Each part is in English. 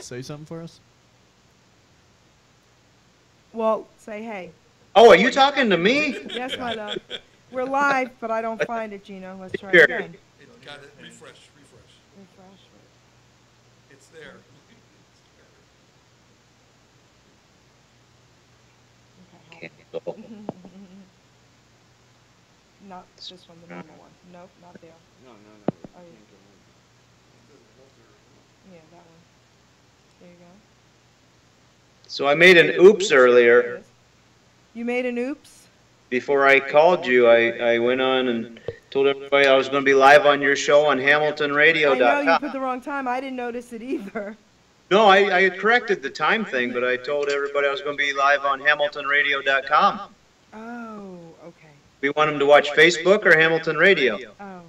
say something for us? Well, say hey. Oh, are you talking to me? Yes, my love. We're live, but I don't find it, Gino. Let's try Here. it again. It got it. Refresh. Refresh. It's there. Okay, Can't go. not this one, the normal one. Nope, not there. No. Oh, yeah, that one. There you go. So I made an oops There it earlier. is. You made an oops? Before I called you, I went on and told everybody I was going to be live on your show on I know you hamiltonradio.com. put the wrong time. I didn't notice it either. No, I had corrected the time thing, but I told everybody I was going to be live on hamiltonradio.com. Oh, okay. We want them to watch Facebook or Hamilton Radio. Oh.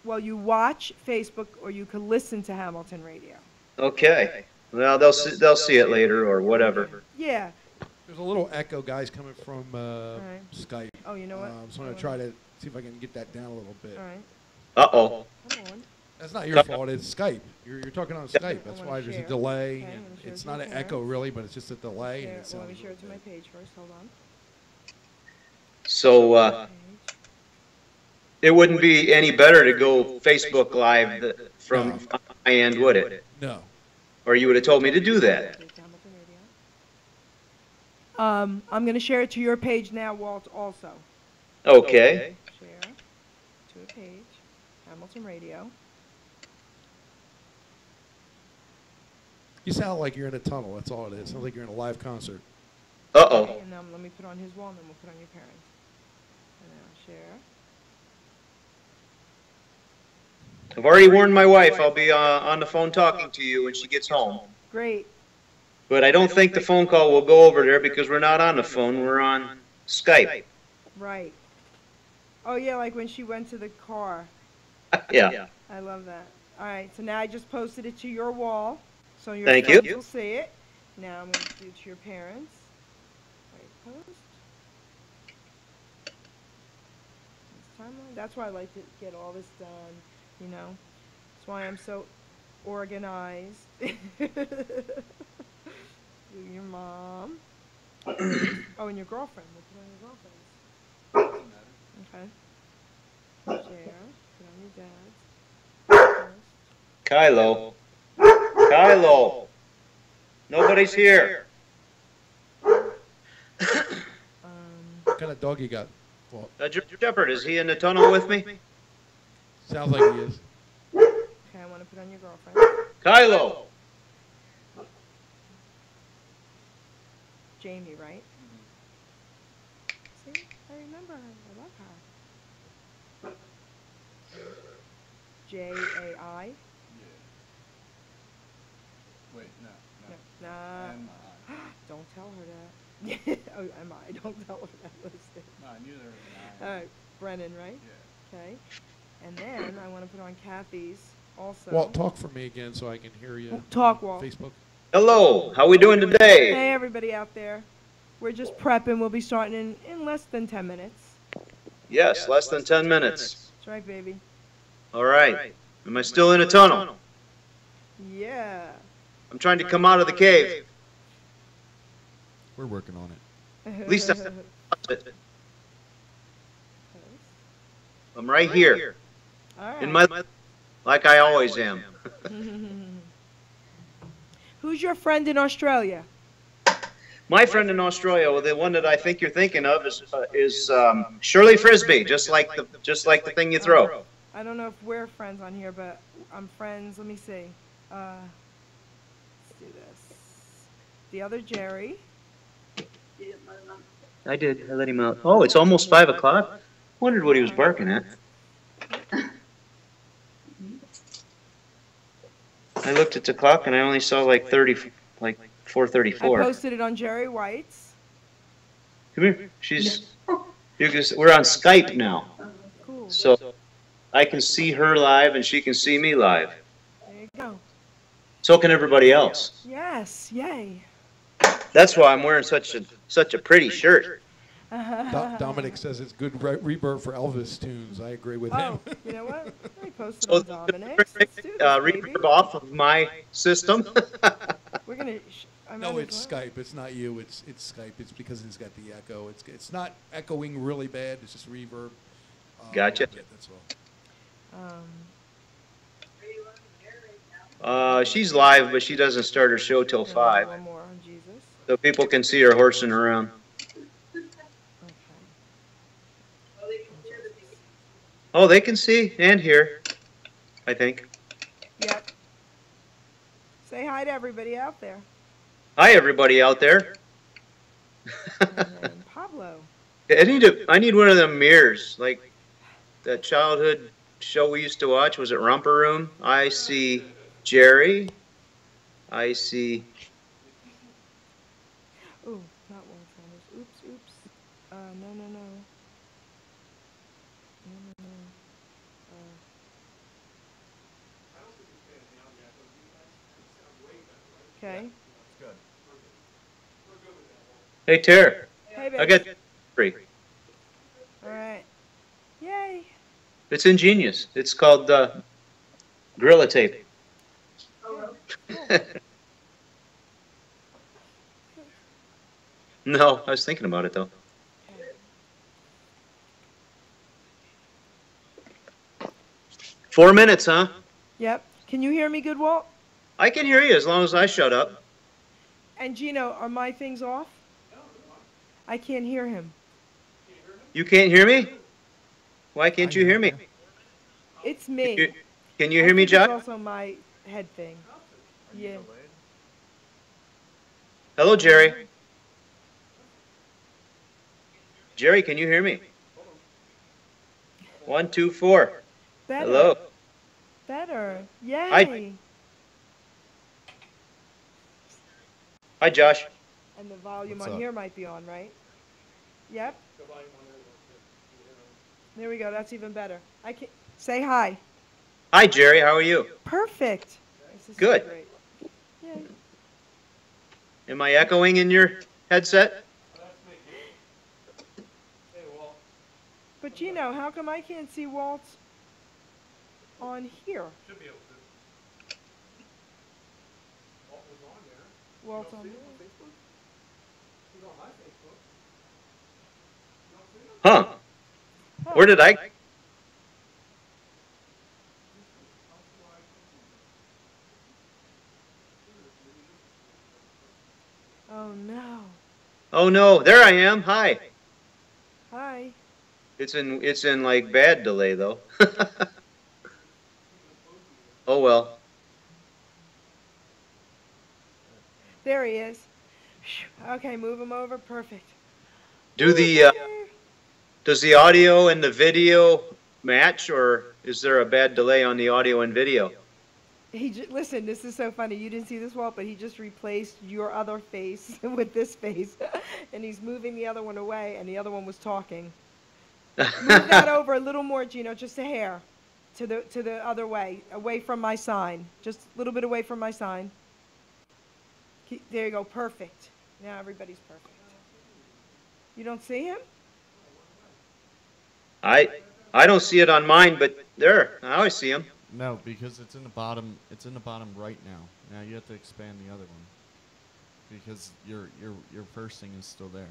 Well, you watch Facebook or you can listen to Hamilton Radio. Okay. Well, they'll see it later or whatever. Yeah. There's a little echo, guys, coming from right. Skype. Oh, you know what? So I'm going to try to see if I can get that down a little bit. All right. Uh-oh. Come on. That's not your fault. It's Skype. You're talking on Skype. That's wanna why there's a share. delay. Okay, I'm and gonna share it's to not my an echo, parents. really, but it's just a delay. Share, And it well, let me sounds share it to my page first. Hold on. So Page. it wouldn't be any better to go Facebook Live from my end, would it? no. Or you would have told me to do that. Hamilton Radio. I'm going to share it to your page now, Walt, also. Okay. Share to a page, Hamilton Radio. You sound like you're in a tunnel. That's all it is. Sounds like you're in a live concert. Uh-oh. Okay, and then let me put on his wall, and then we'll put on your parents. And now share. I've already warned my wife I'll be on the phone talking to you when she gets home. Great. But I don't think the phone call will go over there because we're not on the phone. We're on Skype. Right. Oh, yeah, like when she went to the car. Yeah. I love that. All right, so now I just posted it to your wall, so your Thank friends you. will see it. Now I'm going to do it to your parents. Right, post. This timeline. That's why I like to get all this done, you know. That's why I'm so organized. Your mom. Oh, and your girlfriend. We'll put on your girlfriend's. Okay. Share. Put on your dad's. Kylo. Kylo. Nobody's here. What kind of dog you got? Well, Shepard, is he in the tunnel with me? sounds like he is. Okay, I want to put on your girlfriend. Kylo. Jamie, right? See? I remember her. I love her. J-A-I? Wait, no. No. Nah. M-I. Don't tell her that. Oh, M-I. Don't tell her that. Listen. No, I knew there was an I. All right. Brennan, right? Yeah. Okay. And then I want to put on Kathy's also. Walt, talk for me again so I can hear you. Talk, Walt. Facebook. Hello. How we doing today? Hey, everybody out there. We're just prepping. We'll be starting in less than 10 minutes. Yes, less than 10 minutes. That's right, baby. All right. Am I still in a tunnel? Yeah. I'm trying to come out of the cave. We're working on it. At least I'm right here. All right. In my, like I always am. Who's your friend in Australia? My friend in Australia, well, the one that I think you're thinking of is Shirley Frisbee, just like the thing you throw. I don't know if we're friends on here, but I'm friends. Let me see. Let's do this. The other Jerry. I did. I let him out. Oh, it's almost 5 o'clock. Wondered what he was barking at. I looked at the clock and I only saw like 4:34. I posted it on Jerry White's. Come here. We're on Skype now. Cool. So I can see her live and she can see me live. There you go. So can everybody else. Yes. Yay. That's why I'm wearing such a pretty shirt. Dominic says it's good reverb for Elvis tunes. I agree with him. Oh, you know what? I posted So on Dominic's. Let's do this, baby. reverb off of my system. We're gonna. I might No, as it's well. Skype. It's not you. It's Skype. It's because it's got the echo. It's not echoing really bad. It's just reverb. A Gotcha. little bit, that's all. She's live, but she doesn't start her show till I'm gonna do 5, one more on Jesus. so people can see her horsing around. Okay. Oh, they can see and hear, I think. Yep. Say hi to everybody out there. Hi, everybody out there. And then Pablo. I need one of them mirrors, like that childhood show we used to watch. Was it Romper Room? I see Jerry. I see. Oh, not Walters. Oops, oops. No, no, no. No, no, no. Okay. Hey, Tara. Hey, I babe. got 3. All right. Yay. It's ingenious. It's called Gorilla Tape. No, I was thinking about it though. 4 minutes, huh? Yep. Can you hear me good, Walt? I can hear you as long as I shut up. And Gino, are my things off? I can't hear him. You can't hear me? Why can't you hear me? It's me. Can you hear me, It's Josh? also my head thing. Yeah. Hello, Jerry. Jerry, can you hear me? 1, 2, 4. Better. Hello. Better. Yay. Hi. Hi, Josh. And the volume What's on up? here might be on, right? Yep. There we go. That's even better. I can say hi. Hi, Jerry. How are you? Perfect. This is so Good. great. Yay. Am I echoing in your headset? But Gino, how come I can't see Walt on here? Should be able to. Walt was on there. Walt's on there. He's on my Facebook. Huh. Where did I? Oh no. Oh no, there I am. Hi. Hi. It's in like bad delay though. Oh well. There he is. Okay, move him over. Perfect. Do the does the audio and the video match, or is there a bad delay on the audio and video? Listen, this is so funny. You didn't see this, Walt, but he just replaced your other face with this face, and he's moving the other one away, and the other one was talking. Move that over a little more, Gino, just a hair, to the other way, away from my sign, just a little bit away from my sign. There you go, perfect. Now everybody's perfect. You don't see him? I don't see it on mine, but there, I always see him. No, because it's in the bottom. It's in the bottom right now. Now you have to expand the other one because your first thing is still there.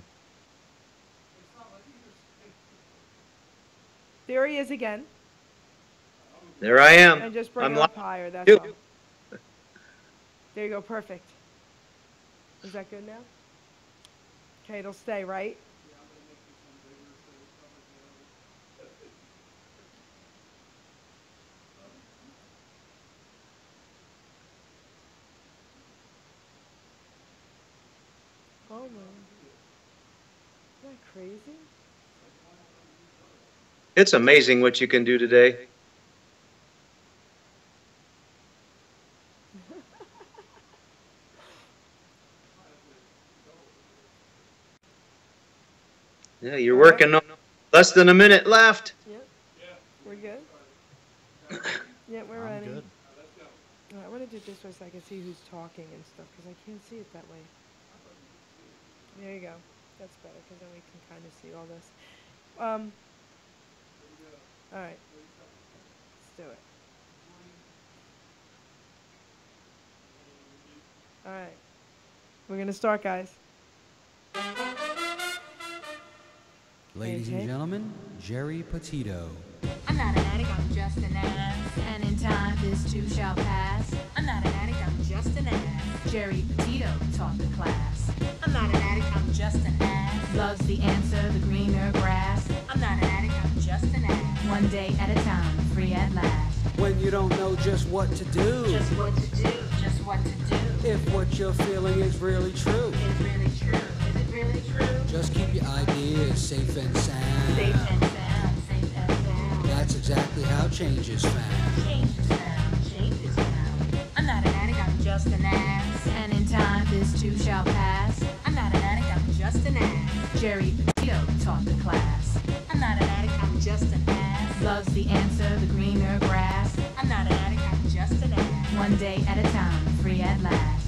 There he is again. There I am. And just bring I'm it up live. higher, that's too. all. There you go, perfect. Is that good now? Okay, it'll stay, right? Oh man. Isn't that crazy? It's amazing what you can do today. Yeah, you're working on less than a minute left. Yep. We're good? Yeah, we're I'm ready. good. I want to do it this way so I can see who's talking and stuff, because I can't see it that way. There you go. That's better, because then we can kind of see all this. All right. Let's do it. All right. We're going to start, guys. Ladies and gentlemen, Jerry Petito. I'm not an addict, I'm just an ass. And in time, this too shall pass. I'm not an addict, I'm just an ass. Jerry Petito taught the class. I'm not an addict, I'm just an ass. Loves the answer, the greener grass. I'm not an addict, I'm just an ass. One day at a time, free at last. When you don't know just what to do, Just what to do, just what to do. if what you're feeling is really true, Is it really true? Is it really true? just keep your ideas safe and sound. Safe and sound, safe and sound. That's exactly how change is found. Change is found, change is found. I'm not an addict, I'm just an ass. And in time, this too shall pass. I'm not an addict, I'm just an ass. Jerry Petito taught the class. I'm not an addict, I'm just an ass. Loves the answer, the greener grass. I'm not an addict, I'm just an ass. One day at a time, free at last.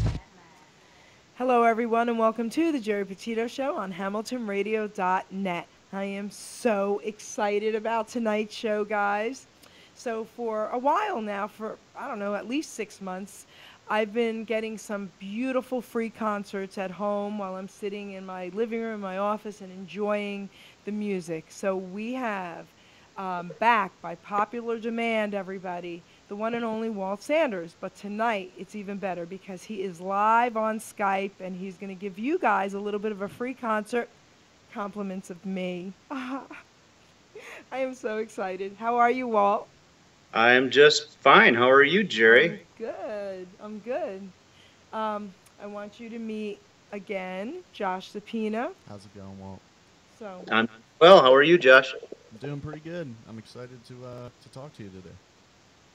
Hello, everyone, and welcome to the Jerry Petito Show on hamiltonradio.net. I am so excited about tonight's show, guys. So for a while now, for, I don't know, at least 6 months, I've been getting some beautiful free concerts at home while I'm sitting in my living room, my office, and enjoying the music. So we have back by popular demand, everybody, the one and only Walt Sanders. But tonight, it's even better because he is live on Skype, and he's going to give you guys a little bit of a free concert. Compliments of me. I am so excited. How are you, Walt? I'm just fine. How are you, Jerry? I'm good. I want you to meet again Josh Sapina. How's it going, Walt? So I'm well. How are you, Josh? I'm doing pretty good. I'm excited to talk to you today.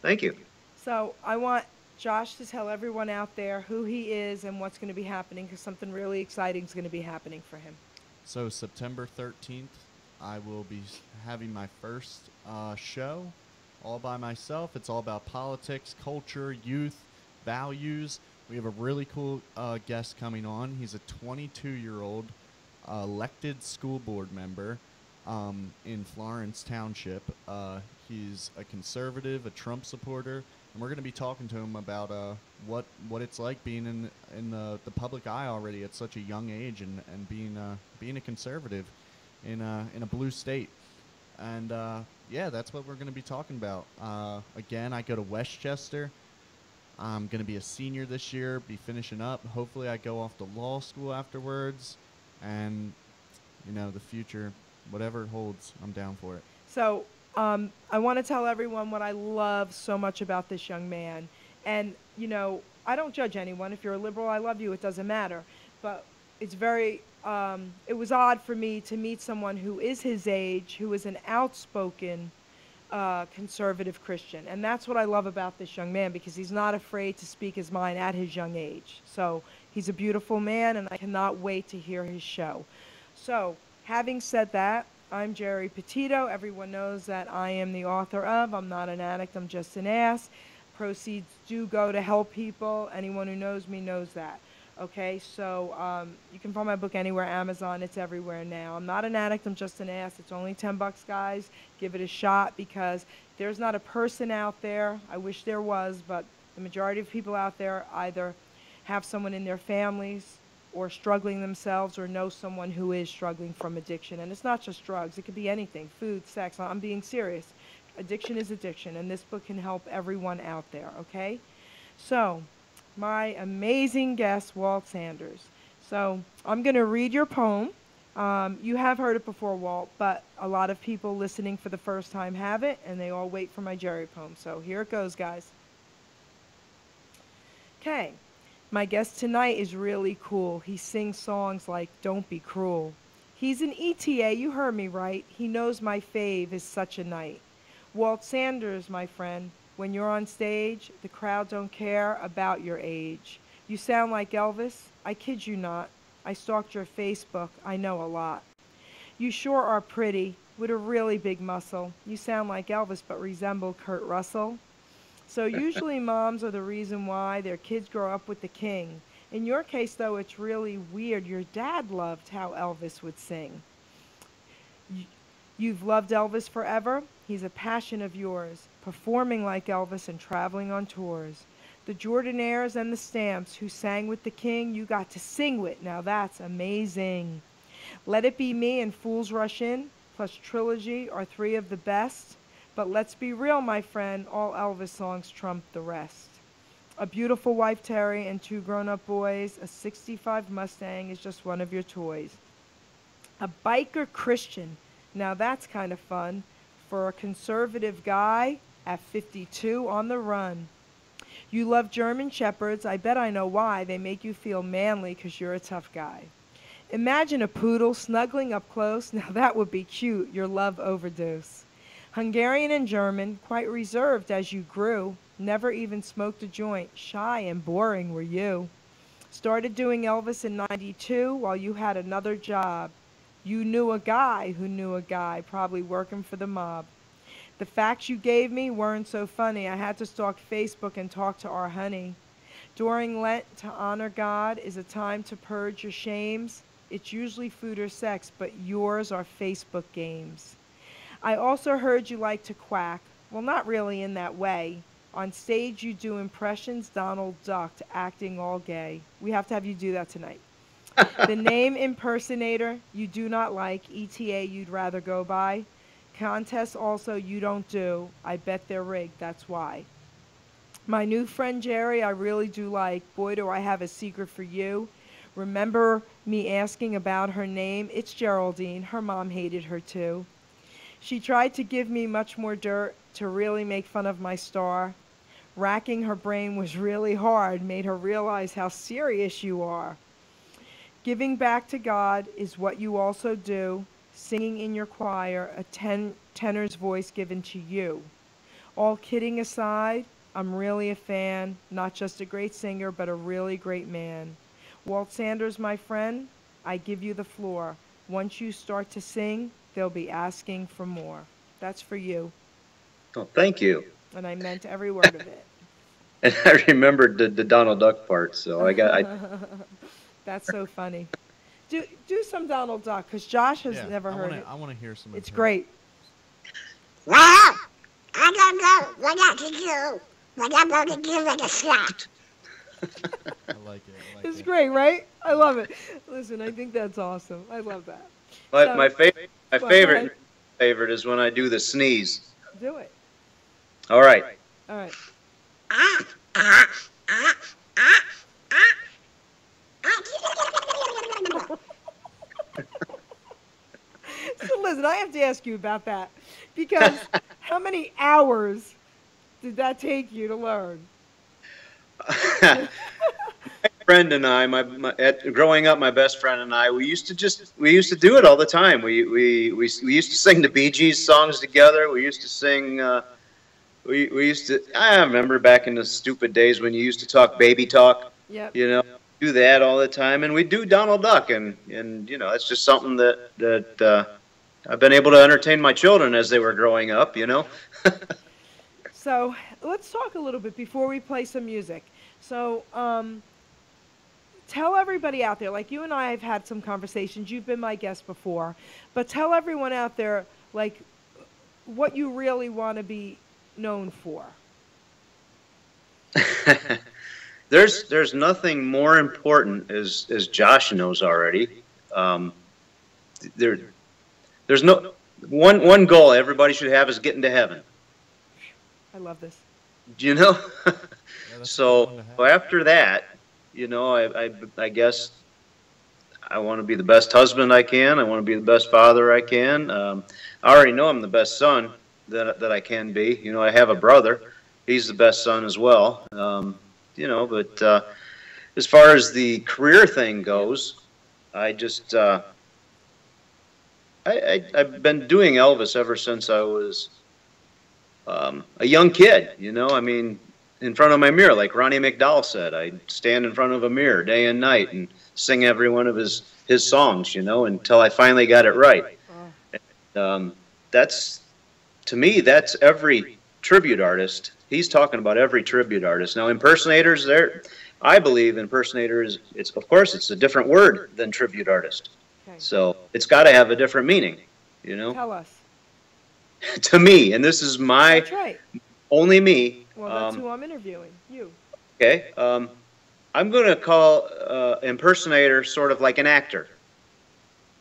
Thank you. So I want Josh to tell everyone out there who he is and what's going to be happening, because something really exciting is going to be happening for him. So September 13th, I will be having my first show all by myself. It's all about politics, culture, youth, values. We have a really cool guest coming on. He's a 22-year-old elected school board member in Florence Township. He's a conservative, a Trump supporter, and we're going to be talking to him about what it's like being in the public eye already at such a young age, and being a conservative in a blue state. And yeah, that's what we're going to be talking about. Again, I go to Westchester. I'm going to be a senior this year, be finishing up. Hopefully I go off to law school afterwards, and the future, whatever it holds, I'm down for it. So I want to tell everyone what I love so much about this young man. And, I don't judge anyone. If you're a liberal, I love you. It doesn't matter. But it's very, it was odd for me to meet someone who is his age, who is an outspoken conservative Christian. And that's what I love about this young man, because he's not afraid to speak his mind at his young age. So he's a beautiful man, and I cannot wait to hear his show. So having said that, I'm Jerry Petito. Everyone knows that I am the author of I'm Not an Addict, I'm Just an Ass. Proceeds do go to help people. Anyone who knows me knows that. Okay, so you can find my book anywhere, Amazon, it's everywhere now. I'm not an addict, I'm just an ass. It's only $10, guys. Give it a shot, because there's not a person out there, I wish there was, but the majority of people out there either have someone in their families or struggling themselves, or know someone who is struggling from addiction. And it's not just drugs, it could be anything, food, sex. I'm being serious. Addiction is addiction, and this book can help everyone out there, okay? So, my amazing guest, Walt Sanders. So, I'm going to read your poem. You have heard it before, Walt, but a lot of people listening for the first time haven't, and they all wait for my Jerry poem. So, here it goes, guys. Okay. My guest tonight is really cool. He sings songs like Don't Be Cruel. He's an ETA, you heard me right. He knows my fave is Such a Night. Walt Sanders, my friend, when you're on stage, the crowd don't care about your age. You sound like Elvis? I kid you not. I stalked your Facebook. I know a lot. You sure are pretty, with a really big muscle. You sound like Elvis but resemble Kurt Russell. So usually moms are the reason why their kids grow up with the king. In your case, though, it's really weird. Your dad loved how Elvis would sing. You've loved Elvis forever. He's a passion of yours, performing like Elvis and traveling on tours. The Jordanaires and the Stamps who sang with the king, you got to sing with. Now that's amazing. Let It Be Me and Fools Rush In, plus Trilogy are three of the best. But let's be real, my friend, all Elvis songs trump the rest. A Beautiful Wife, Terry, and Two Grown-Up Boys, a 65 Mustang is just one of your toys. A Biker Christian, now that's kind of fun, for a conservative guy at 52 on the run. You love German Shepherds, I bet I know why, they make you feel manly 'cause you're a tough guy. Imagine a poodle snuggling up close, now that would be cute, your love overdose. Hungarian and German, quite reserved as you grew, never even smoked a joint, shy and boring were you. Started doing Elvis in 92 while you had another job. You knew a guy who knew a guy, probably working for the mob. The facts you gave me weren't so funny, I had to stalk Facebook and talk to our honey. During Lent, to honor God is a time to purge your shames. It's usually food or sex, but yours are Facebook games. I also heard you like to quack. Well, not really in that way. On stage, you do impressions Donald Duck, acting all gay. We have to have you do that tonight. The name impersonator you do not like. ETA you'd rather go by. Contests also you don't do. I bet they're rigged, that's why. My new friend Jerry, I really do like. Boy, do I have a secret for you. Remember me asking about her name? It's Geraldine. Her mom hated her too. She tried to give me much more dirt to really make fun of my star. Racking her brain was really hard, made her realize how serious you are. Giving back to God is what you also do, singing in your choir, a tenor's voice given to you. All kidding aside, I'm really a fan, not just a great singer, but a really great man. Walt Sanders, my friend, I give you the floor. Once you start to sing, they'll be asking for more. That's for you. Oh, thank you. And I meant every word of it. And I remembered the Donald Duck part, so I That's so funny. Do some Donald Duck, because Josh has never heard it. I want to hear some. It's great. Well, I don't know what I can do, but I'm going to give it a shot. I like it. It's great, right? I love it. Listen, I think that's awesome. I love that. But So- my Go favorite is when I do the sneeze. Do it. All right. All right. So listen, I have to ask you about that, because how many hours did that take you to learn? My friend and I, growing up, my best friend and I, we used to do it all the time. We used to sing the Bee Gees songs together. We used to sing. We used to. I remember back in the stupid days when you used to talk baby talk. Yep. You know, do that all the time, and we do Donald Duck, and you know, it's just something that I've been able to entertain my children as they were growing up. You know. So let's talk a little bit before we play some music. So tell everybody out there, like you and I have had some conversations. You've been my guest before, but tell everyone out there, like, what you really want to be known for. There's nothing more important, as Josh knows already. There's no one goal everybody should have is getting to heaven. I love this. You know, Yeah, so after that, you know, I guess I want to be the best husband I can. I want to be the best father I can. I already know I'm the best son that I can be. You know, I have a brother. He's the best son as well. You know, but as far as the career thing goes, I just I've been doing Elvis ever since I was a young kid. You know, I mean, in front of my mirror, like Ronnie McDowell said, I stand in front of a mirror day and night and sing every one of his songs. You know, until I finally got it right. That's, to me, that's every tribute artist. He's talking about every tribute artist. Now, impersonators, I believe impersonators, of course, it's a different word than tribute artist. Okay. So it's got to have a different meaning, you know? Tell us. To me, and this is my, That's right. only me. Well, that's who I'm interviewing. You. Okay. I'm going to call impersonator sort of like an actor,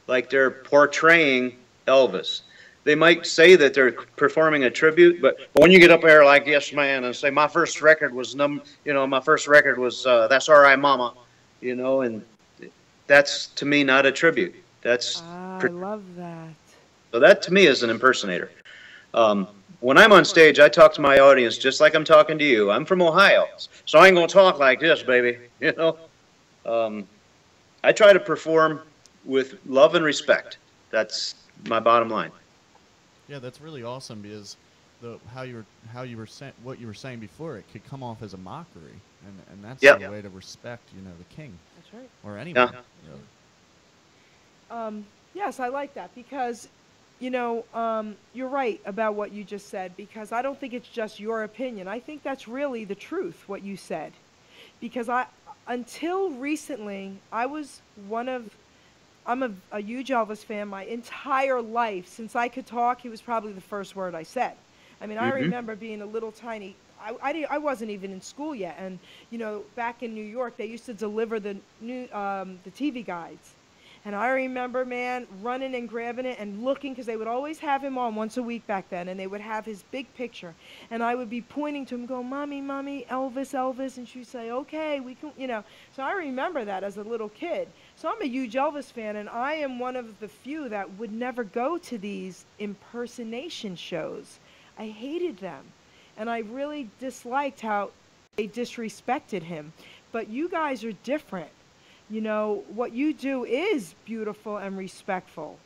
like they're portraying Elvis. They might say that they're performing a tribute, but when you get up there like Yes Man and say my first record was my first record was That's All Right Mama, and that's to me not a tribute. That's I love that. so that to me is an impersonator. When I'm on stage, I talk to my audience just like I'm talking to you. I'm from Ohio, so I ain't gonna talk like this, baby. I try to perform with love and respect. That's my bottom line. Yeah, that's really awesome because how you were saying what you were saying before, it could come off as a mockery, and that's Yeah. the way to respect the king That's right. or anyone. Yeah. Really. Yes, I like that because, you're right about what you just said because I don't think it's just your opinion. I think that's really the truth, what you said. Because until recently, I'm a huge Elvis fan my entire life. Since I could talk, he was probably the first word I said. I mean, I remember being a little tiny, I wasn't even in school yet. And, back in New York, they used to deliver the TV guides. And I remember, man, running and grabbing it and looking, because they would always have him on once a week back then, and they would have his big picture. And I would be pointing to him, going, Mommy, Mommy, Elvis, Elvis. And she'd say, okay, we can, So I remember that as a little kid. So I'm a huge Elvis fan, and I am one of the few that would never go to these impersonation shows. I hated them. And I really disliked how they disrespected him. But you guys are different. What you do is beautiful and respectful.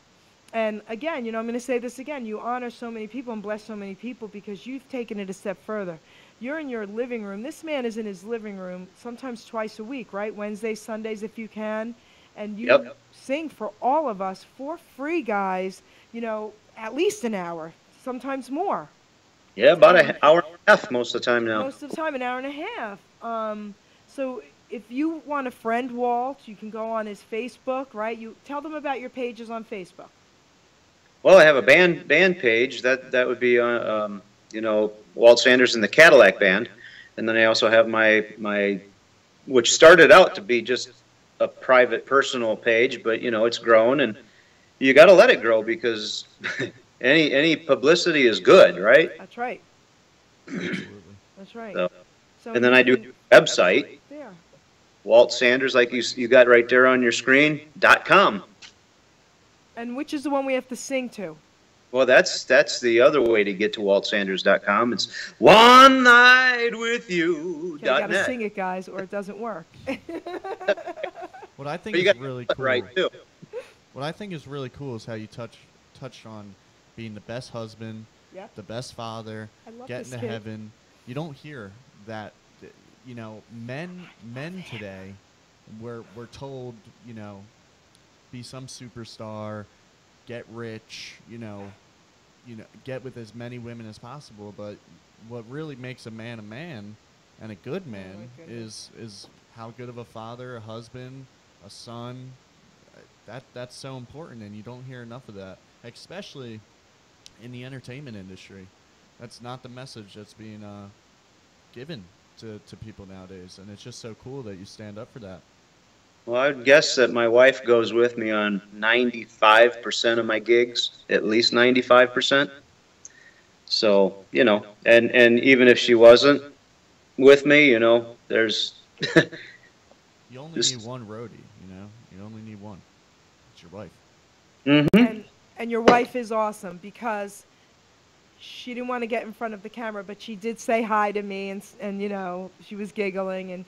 And again, I'm going to say this again. You honor so many people and bless so many people because you've taken it a step further. You're in your living room. This man is in his living room sometimes twice a week, right? Wednesdays, Sundays, if you can. And you sing for all of us for free, guys, at least an hour, sometimes more. Yeah, about an hour and a half most of the time now. Most of the time, an hour and a half. So if you want to friend Walt, you can go on his Facebook, right? You tell them about your pages on Facebook. Well, I have a band page that would be Walt Sanders and the Cadillac Band, and then I also have my which started out to be just a private personal page, but it's grown, and you got to let it grow because any publicity is good, right? That's right. Absolutely. That's right. So, and then I do a website. There. Walt Sanders, like you got right there on your screen, .com. And which is the one we have to sing to? Well, that's the other way to get to waltsanders.com. It's one night with you. Okay, you got to sing it, guys, or it doesn't work. What I think is really cool. Right, too. What I think is really cool is how you touched on being the best husband, the best father, getting to heaven. You don't hear that. Men today, we're told, be some superstar, get rich, get with as many women as possible. But what really makes a man and a good man is how good of a father, a husband, a son. That's so important, and you don't hear enough of that, especially in the entertainment industry. That's not the message that's being given to people nowadays, and it's just so cool that you stand up for that. Well, I would guess that my wife goes with me on 95% of my gigs, at least 95%. So, and even if she wasn't with me, there's... You only need one roadie, You only need one. It's your wife. Mm-hmm. And your wife is awesome because she didn't want to get in front of the camera, but she did say hi to me, and she was giggling, and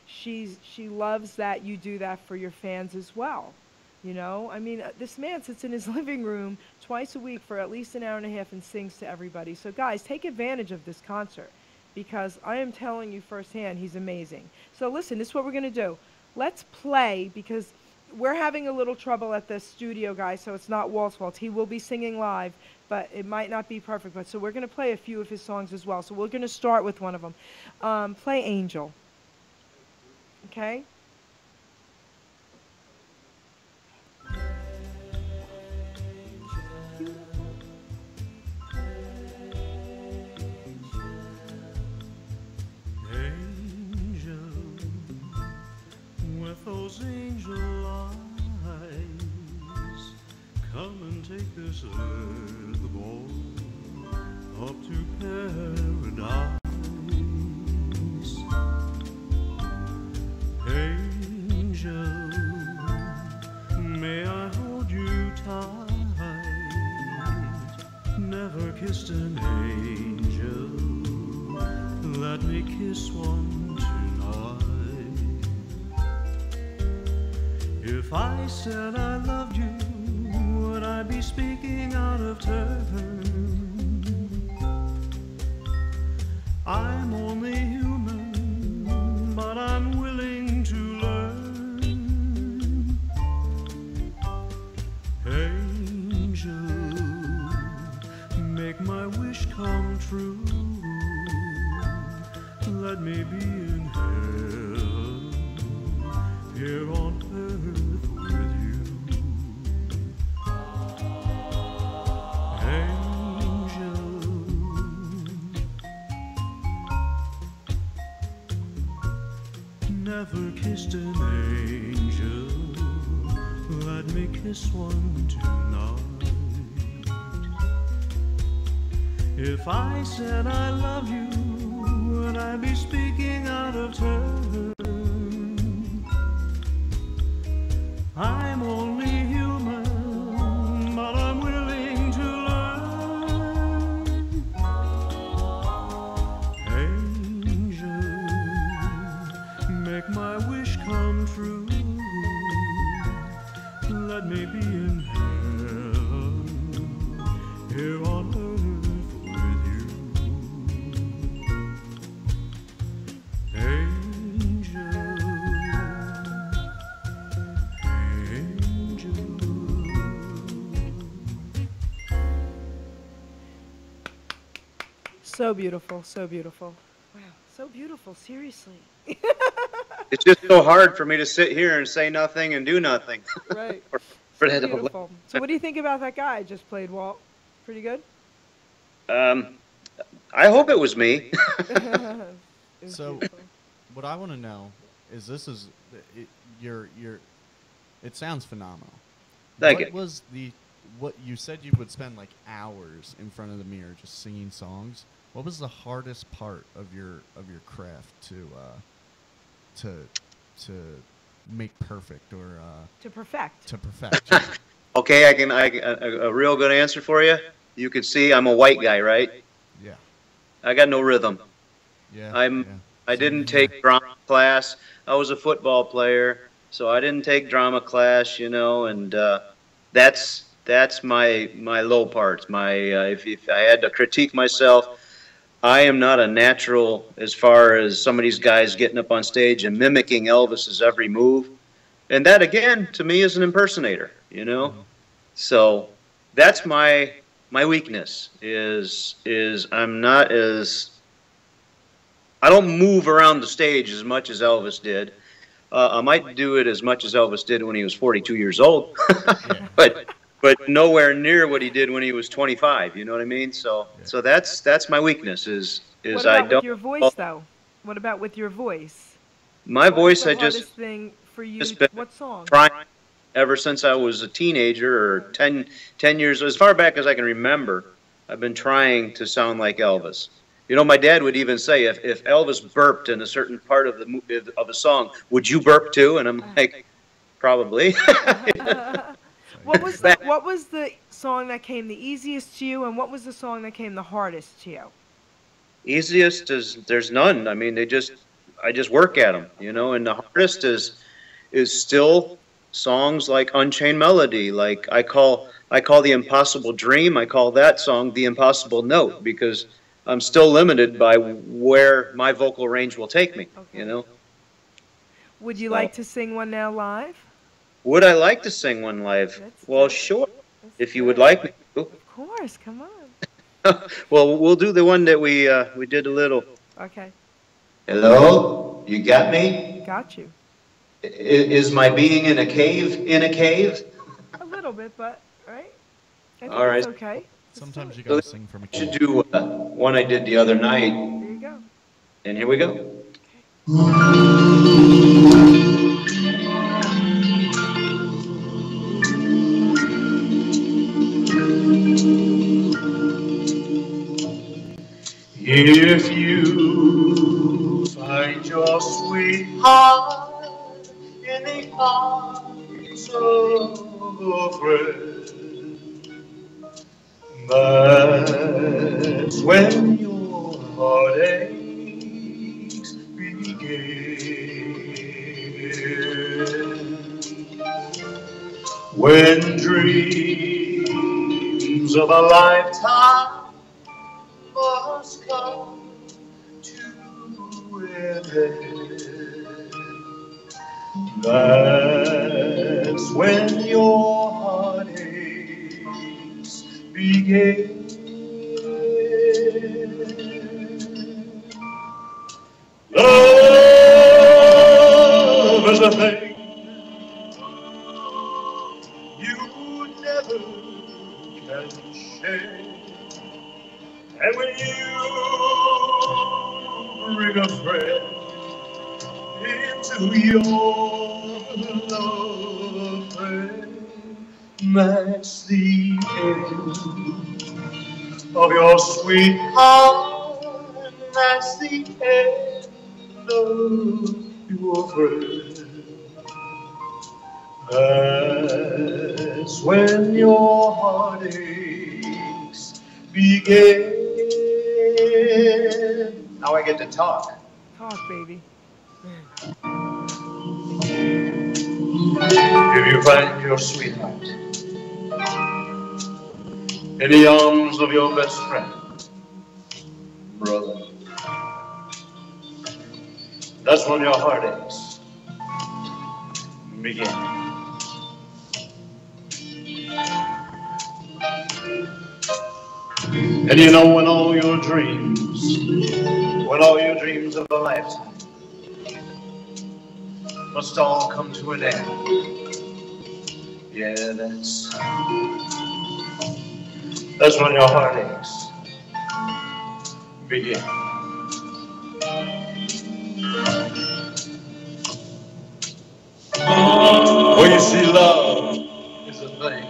she loves that you do that for your fans as well. I mean, this man sits in his living room twice a week for at least an hour and a half and sings to everybody. So guys, take advantage of this concert because I am telling you firsthand, he's amazing. So listen, this is what we're going to do. Let's play because we're having a little trouble at the studio, guys, so it's not Walt's fault. He will be singing live, but it might not be perfect. But so we're going to play a few of his songs as well. So we're going to start with one of them. Play Angel. Okay? Angel, those angel eyes. Come and take this little boy up to paradise. Angel, may I hold you tight? Never kissed an angel, let me kiss one tonight. If I said I loved you, would I be speaking out of turn? I'm only human, but I'm willing to learn. Angel, make my wish come true. Let me be in heaven, here on earth with you. Angel, never kissed an angel, let me kiss one tonight. If I said I love you, would I be speaking out of turn? I'm only human, but I'm willing to learn. Angel, make my wish come true. Let me be in heaven, here on earth with you. Angel, angel. So beautiful, so beautiful. Wow, so beautiful, seriously. It's just so hard for me to sit here and say nothing and do nothing. Right. For So that to- beautiful. So what do you think about that guy I just played, Walt? Pretty good? I hope it was me. It was So- beautiful. What I want to know is it sounds phenomenal. Thank What you. was what you said you would spend like hours in front of the mirror just singing songs? What was the hardest part of your craft to make perfect or To perfect. to perfect? Okay, I can a real good answer for you. You can see I'm a white guy, right? Yeah. I got no rhythm. Yeah. I Same didn't here. take drama class. I was a football player, so I didn't take drama class, and that's my low parts. My if I had to critique myself, I am not a natural as far as some of these guys getting up on stage and mimicking Elvis's every move. And that again to me is an impersonator. So that's my weakness is I don't move around the stage as much as Elvis did. I might do it as much as Elvis did when he was 42 years old, but nowhere near what he did when he was 25. You know what I mean? So that's my weakness is What I about don't. with your voice, though? What about with your voice? My What voice, is the I just hardest thing for you? just been What song? trying ever since I was a teenager or 10 years, as far back as I can remember. I've been trying to sound like Elvis. My dad would even say, if Elvis burped in a certain part of a song, would you burp too? And I'm like, probably. What was the song that came the easiest to you, and what was the song that came the hardest to you? Easiest is there's none. I mean, I just work at them, and the hardest is still songs like Unchained Melody. Like I call The Impossible Dream, I call that song The Impossible Note, because I'm still limited by where my vocal range will take me, Okay. Would you like to sing one now live? Would I like to sing one live? Let's Well, do it. sure, Let's if you do would it. like me to. Of course, come on. Well, we'll do the one that we did a little. Okay, Hello, you got me? got you. Is my being in a cave in a cave? A little bit, but right? I think All right. it's okay. Let's do Sometimes you it. gotta sing from a I should key. do one I did the other night, There you go. and here we go. If you find your sweetheart in the arms of a friend, that's when your heartaches begin. When dreams of a lifetime must come to an end, that's when your heartaches begin. Love is a thing you never can share. And when you bring a friend into your love affair, that's the end of your sweetheart, and that's the end of your friend. That's when your heartaches begin. Now I get to talk. Talk, baby. If you find your sweetheart in the arms of your best friend, brother, that's when your heartaches begin. And you know when all your dreams of a lifetime must all come to an end. Yeah, that's when your heartaches begin. Well, you see, love is a thing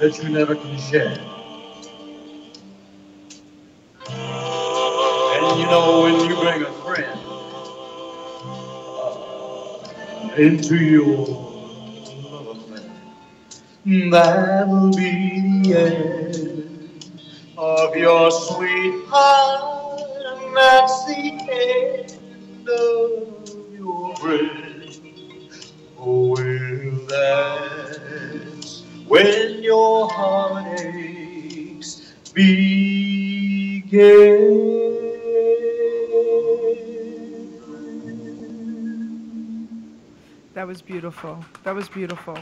that you never can share. And you know when you bring a friend into your love affair, that'll be the end of your sweetheart, and that's the end of your friend. Oh, well, that's when your heartaches begin. That was beautiful. That was beautiful.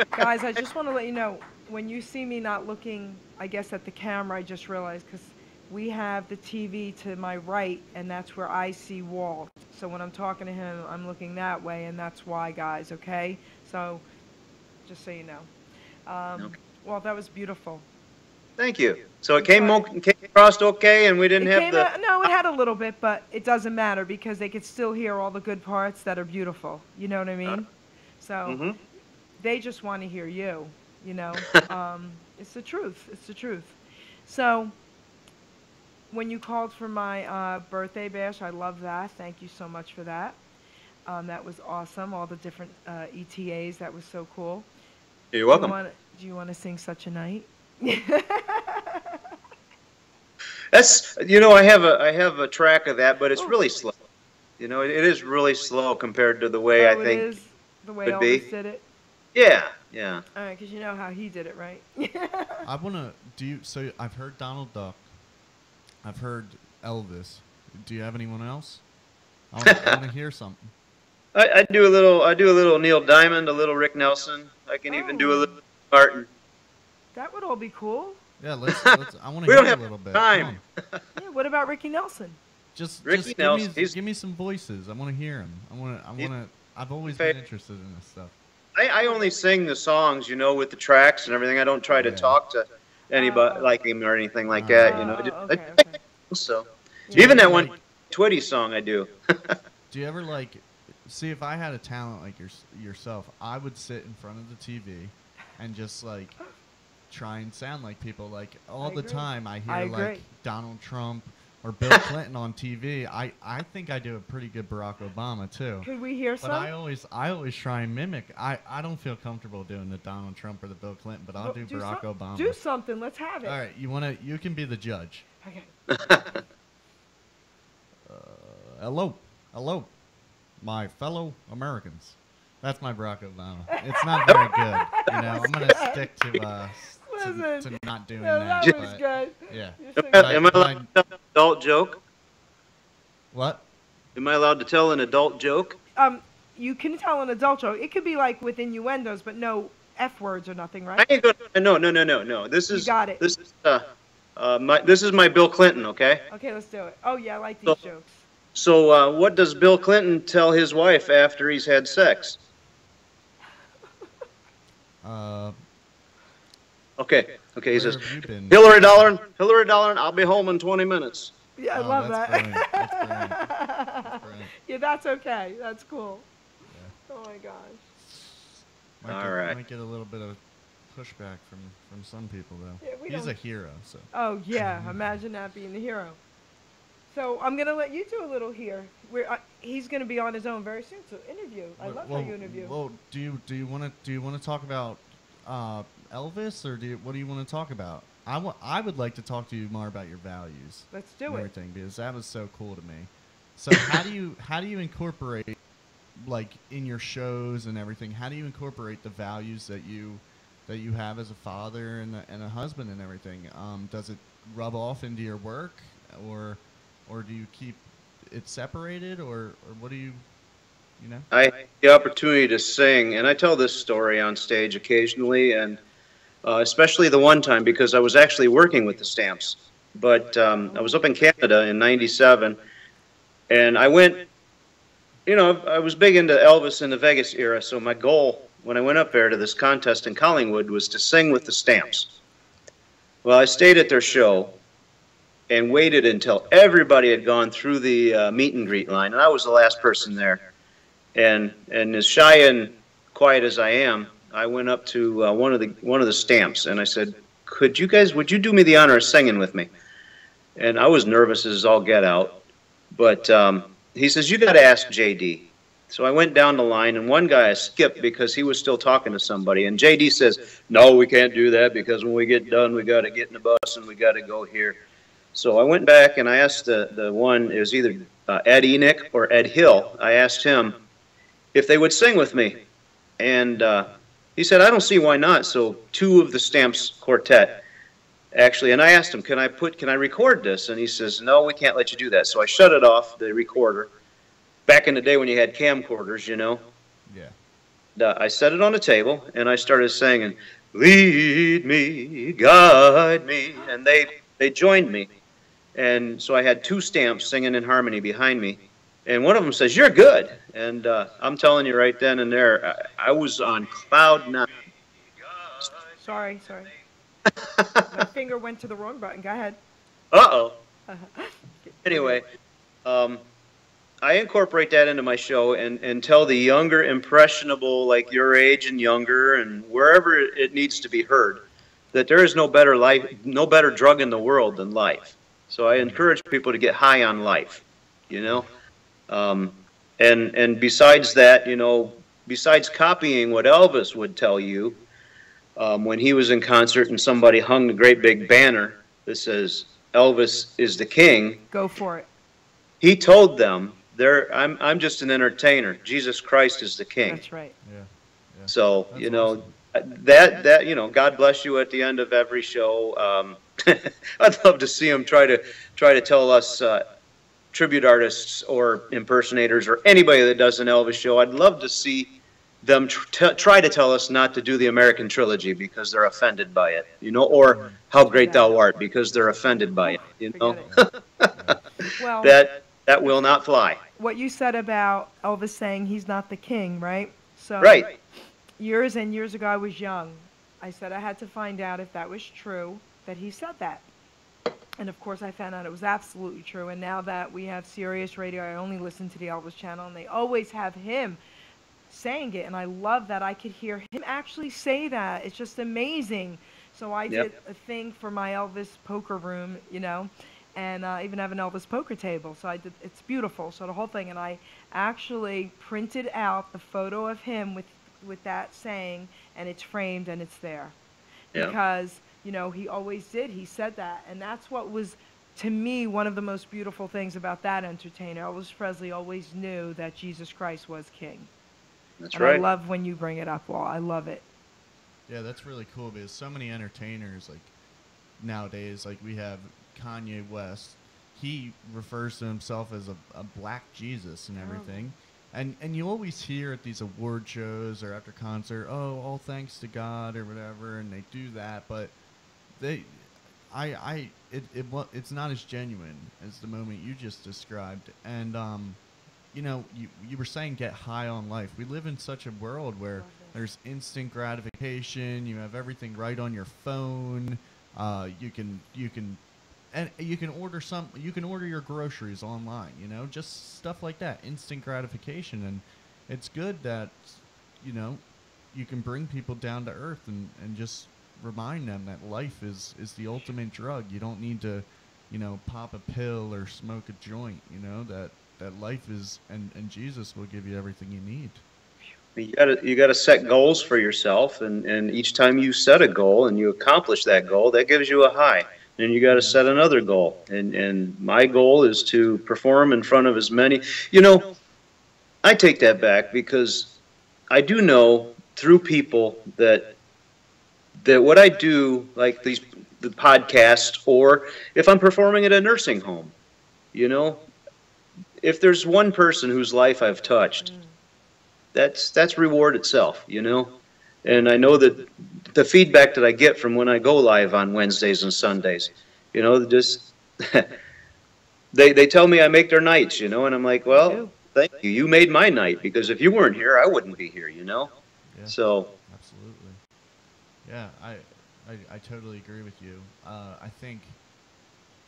Guys, I just want to let you know, when you see me not looking, I guess, at the camera, I just realized, because we have the TV to my right, and that's where I see Walt. So when I'm talking to him, I'm looking that way, and that's why, guys, okay? So, just so you know. Okay. Walt, that was beautiful. Thank you. So it came across okay, and we didn't have the... No, it had a little bit, but it doesn't matter because they could still hear all the good parts that are beautiful. You know what I mean? So they just want to hear you, you know. It's the truth. It's the truth. So when you called for my birthday bash, I love that. Thank you so much for that. That was awesome. All the different ETAs. That was so cool. You're welcome. Do you want to sing Such a Night? That's, you know, I have a track of that, but it's really slow. You know, it is really slow compared to the way I think it is the way would be. Elvis did it. Yeah, yeah. All right, because you know how he did it, right? I want to so I've heard Donald Duck. I've heard Elvis. Do you have anyone else? I want to hear something. I do a little Neil Diamond, a little Rick Nelson. I can even do a little Martin. That would all be cool. Yeah, let's I want to hear a little bit. Time. Yeah, what about Ricky Nelson? Just Nelson, give me some voices. I want to hear him. I've always been interested in this stuff. I only sing the songs, you know, with the tracks and everything. I don't try to talk to anybody like him or anything like that, you know. Okay. So even that one Twitty song I do. Do you ever see if I had a talent like yourself, I would sit in front of the TV and just try and sound like people. Like all I the agree. time I I hear agree. like Donald Trump or Bill Clinton on TV. I think I do a pretty good Barack Obama too. Could we hear But some? I always try and mimic. I don't feel comfortable doing the Donald Trump or the Bill Clinton, but I'll Well, do Barack Obama. Do something. Let's have it. All right, you can be the judge. Okay. Hello, my fellow Americans. That's my Barack Obama. It's not very good, you know. I'm gonna stick to not doing No, that. that was but, good. Yeah. You're so Am I good. allowed to tell an adult joke? What? Am I allowed to tell an adult joke? You can tell an adult joke. It could be like with innuendos, but no F words or nothing, right? I ain't gonna. No. This is. You got it. This is my Bill Clinton. Okay. Okay, let's do it. Oh yeah, I like these So- jokes. So what does Bill Clinton tell his wife after he's had sex? Okay. He Where says, have you been? Hillary Darling, I'll be home in 20 minutes. Yeah, I Oh, love that's that. brilliant. That's brilliant. That's brilliant. Yeah, that's okay. That's cool. Yeah. Oh my gosh. Might get a little bit of pushback from some people though. Yeah, we He's don't- a hero, so. Oh yeah, imagine that being the hero. So I'm gonna let you do a little here. He's gonna be on his own very soon. So interview. I love how you interview. Well, do you want to talk about Elvis, or what do you want to talk about? I would like to talk to you more about your values. Let's do and it. everything, because that was so cool to me. So how do you incorporate, like, in your shows and everything? How do you incorporate the values that you have as a father and a husband and everything? Does it rub off into your work, or do you keep it separated, or what do you know? I had the opportunity to sing, and I tell this story on stage occasionally, and especially the one time because I was actually working with the Stamps. But I was up in Canada in '97, and I went, I was big into Elvis in the Vegas era, so my goal when I went up there to this contest in Collingwood was to sing with the Stamps. Well, I stayed at their show and waited until everybody had gone through the meet and greet line, and I was the last person there. And as shy and quiet as I am, I went up to one of the Stamps, and I said, would you do me the honor of singing with me? And I was nervous as all get out, but he says, you got to ask JD. So I went down the line, and one guy skipped because he was still talking to somebody, and JD says, no, we can't do that because when we get done, we got to get in the bus and we got to go here. So I went back and I asked the one, it was either Ed Enoch or Ed Hill. I asked him if they would sing with me. And he said, I don't see why not. So two of the Stamps quartet, actually, and I asked him, can I record this? And he says, no, we can't let you do that. So I shut it off, the recorder. Back in the day when you had camcorders, Yeah. I set it on the table, and I started singing, lead me, guide me, and they joined me. And so I had two Stamps singing in harmony behind me. And one of them says, you're good. And I'm telling you right then and there, I was on cloud nine. Sorry. My finger went to the wrong button. Go ahead. Uh-oh. Anyway, I incorporate that into my show and tell the younger, impressionable, like your age and younger, and wherever it needs to be heard, that there is no better drug in the world than life. So I encourage people to get high on life, and besides that, besides copying what Elvis would tell you, when he was in concert and somebody hung the great big banner that says Elvis is the king. Go for it. He told them, I'm just an entertainer. Jesus Christ is the king. That's right. Yeah. So, That's awesome. that God bless you at the end of every show. I'd love to see him try to tell us tribute artists or impersonators or anybody that does an Elvis show. I'd love to see them try to tell us not to do the American trilogy because they're offended by it, or How Great Thou Art because they're offended by it, Forget it. Well, that will not fly. what you said about Elvis saying he's not the king, right? So Right. years and years ago, I was young. I said I had to find out if that was true, that he said that. And of course, I found out it was absolutely true. And now that we have Sirius Radio, I only listen to the Elvis channel, and they always have him saying it. And I love that I could hear him actually say that. It's just amazing So I Yep. did a thing for my Elvis poker room, and I even have an Elvis poker table. So it's beautiful. So the whole thing, and I actually printed out the photo of him with that saying, and it's framed and it's there, Yeah. because he always did. He said that, and that's what was, to me, one of the most beautiful things about that entertainer. Elvis Presley always knew that Jesus Christ was king. That's And I right. love when you bring it up, Walt. I love it. Yeah, that's really cool because so many entertainers, like nowadays, like we have Kanye West. He refers to himself as a black Jesus and everything. And you always hear at these award shows or after concert, oh, all thanks to God or whatever, and they do that, but it's not as genuine as the moment you just described. And you were saying get high on life. We live in such a world where there's instant gratification. You have everything right on your phone. You can order your groceries online. Just stuff like that. Instant gratification, and it's good that you can bring people down to earth and just remind them that life is the ultimate drug. You don't need to pop a pill or smoke a joint. That life is, and Jesus will give you everything you need. You gotta set goals for yourself, and each time you set a goal and you accomplish that goal, that gives you a high. And you got to set another goal. And my goal is to perform in front of as many. I take that back because I do know through people that what I do, like the podcast, or if I'm performing at a nursing home, if there's one person whose life I've touched, that's reward itself, And I know that the feedback that I get from when I go live on Wednesdays and Sundays, just they tell me I make their nights, and I'm like, well, thank you. You made my night, because if you weren't here, I wouldn't be here, Yeah, So absolutely. Yeah, I totally agree with you. I think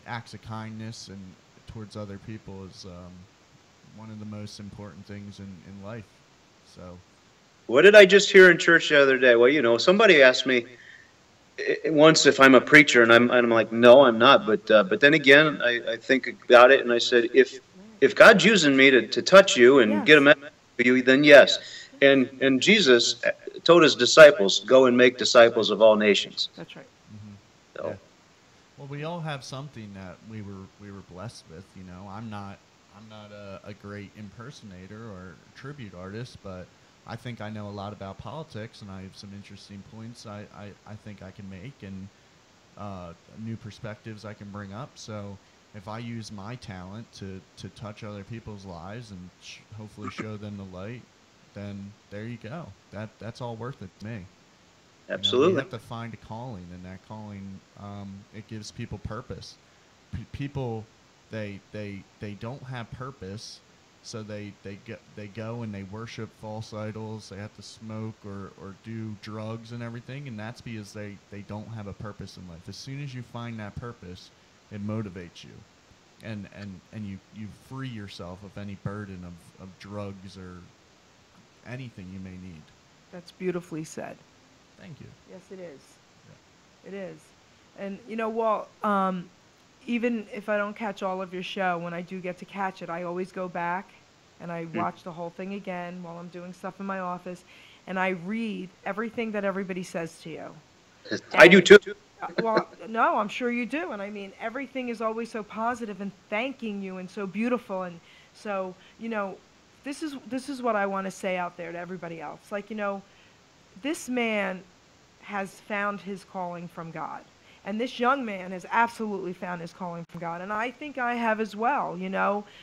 acts of kindness and towards other people is one of the most important things in life. So, what did I just hear in church the other day? Well, somebody asked me once if I'm a preacher, and I'm like, no, I'm not. But then again, I think about it, and I said, if God's using me to touch you and get a message to you, then yes. And Jesus told his disciples, go and make disciples of all nations. That's right. So. Yeah. Well, we all have something that we were blessed with. I'm not a great impersonator or tribute artist, but I think I know a lot about politics, and I have some interesting points I think I can make, and new perspectives I can bring up. So if I use my talent to touch other people's lives and hopefully show them the light, then there you go. That's all worth it to me. Absolutely. You have to find a calling, and that calling, it gives people purpose. People, they don't have purpose, so they go and they worship false idols. They have to smoke or do drugs and everything, and that's because they don't have a purpose in life. As soon as you find that purpose, it motivates you, and you free yourself of any burden of drugs or anything you may need. That's beautifully said. Thank you. Yes, it is. Yeah. It is. And Walt, even if I don't catch all of your show, when I do get to catch it, I always go back and I watch the whole thing again while I'm doing stuff in my office, and I read everything that everybody says to you. I do too. Well, no, I'm sure you do. And I mean, everything is always so positive and thanking you and so beautiful. And so, this is what I want to say out there to everybody else. Like, this man has found his calling from God. And this young man has absolutely found his calling from God. And I think I have as well,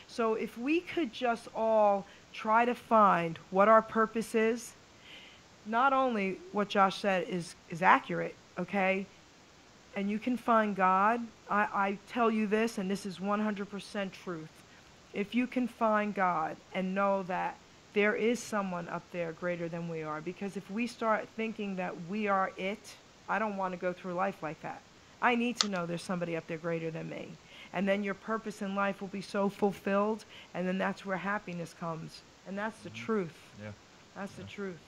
So if we could just all try to find what our purpose is, not only what Josh said is accurate, okay? And you can find God. I tell you this, and this is 100% truth. If you can find God and know that there is someone up there greater than we are, because if we start thinking that we are it, I don't want to go through life like that. I need to know there's somebody up there greater than me. And then your purpose in life will be so fulfilled, and then that's where happiness comes. And that's the truth. Yeah. That's the truth.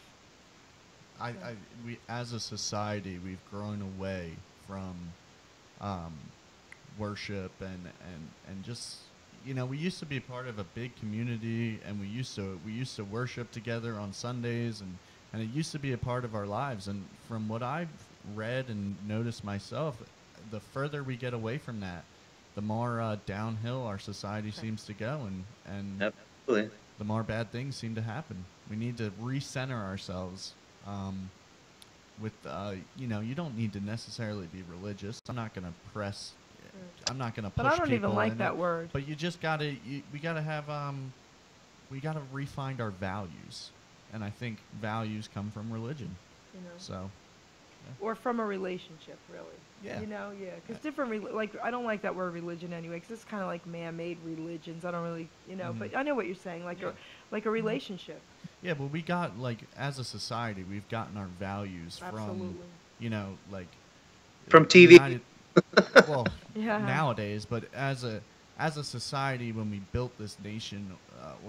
we as a society we've grown away from worship and just we used to be part of a big community, and we used to worship together on Sundays, and it used to be a part of our lives. And from what I've read and noticed myself, the further we get away from that, the more downhill our society seems to go, and Absolutely. the more bad things seem to happen. We need to recenter ourselves. With you don't need to necessarily be religious. I'm not going to push But I don't even people like in that it. word. But you just gotta we gotta have we gotta refine our values, and I think values come from religion. So. Or from a relationship, really. Yeah. Because different, I don't like that word religion anyway, because it's kind of like man-made religions. I don't really, but I know what you're saying, like a relationship. Yeah, but we got, as a society, we've gotten our values Absolutely. From TV. Nowadays, but as a society, when we built this nation,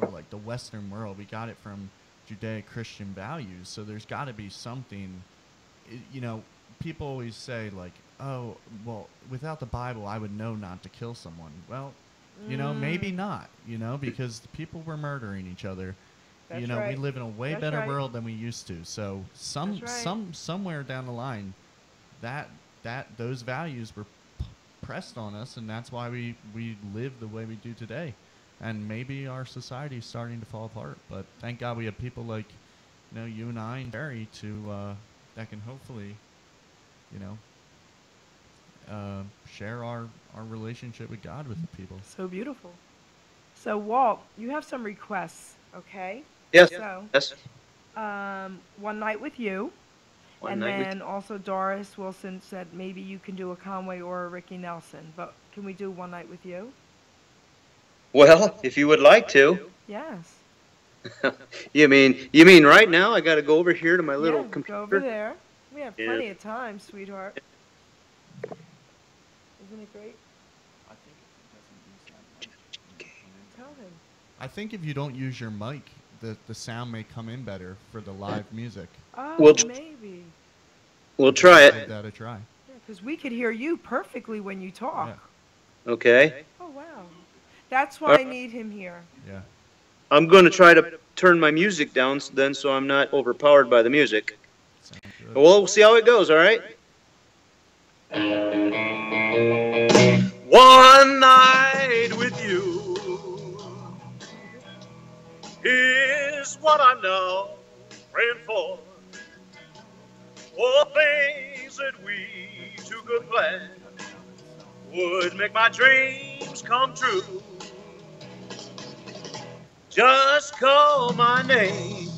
or the Western world, we got it from Judeo-Christian values. So there's got to be something. People always say oh, well, without the Bible, I would know not to kill someone. Well, maybe not. Because people were murdering each other. That's right. We live in a way That's better right. world than we used to. So somewhere down the line, those values were pressed on us, and that's why we live the way we do today. And maybe our society is starting to fall apart, but thank God we have people like you and I and Barry that can hopefully share our relationship with God with the people. So beautiful. So Walt, you have some requests, okay? Yes. So, Yes. One Night with You. One Night with then also Doris Wilson said maybe you can do a Conway or a Ricky Nelson. But can we do One Night with You? Well, if you would like to. Yes. You mean right now? I got to go over here to my little computer. Go over there. We have plenty of time, sweetheart. Isn't it great? Tell him. I think if you don't use your mic, the sound may come in better for the live music. Oh, maybe. We'll try Give it. that a try. Yeah, because we could hear you perfectly when you talk. Yeah. Okay. Oh, wow. That's why I need him here. Yeah. I'm going to try to turn my music down then, so I'm not overpowered by the music. Sounds good. Well, we'll see how it goes, all right? One night with you is what I'm now praying for. All things that we two could plan would make my dreams come true. Just call my name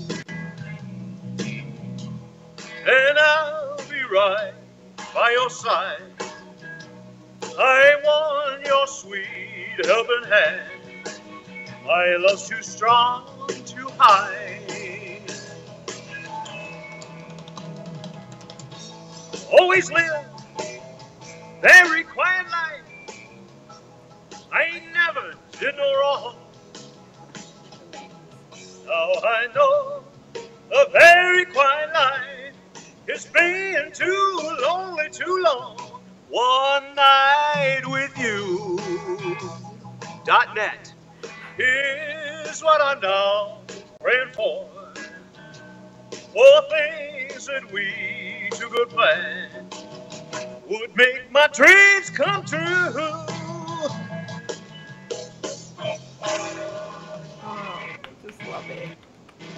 and I'll be right by your side. I want your sweet helping hand. My love's too strong to hide. Always live very quiet life. I never did no wrong. Now I know a very quiet life. It's been too lonely, too long. One night with you. .net is what I'm now praying for. For things that we two could plan would make my dreams come true. Oh, just love it.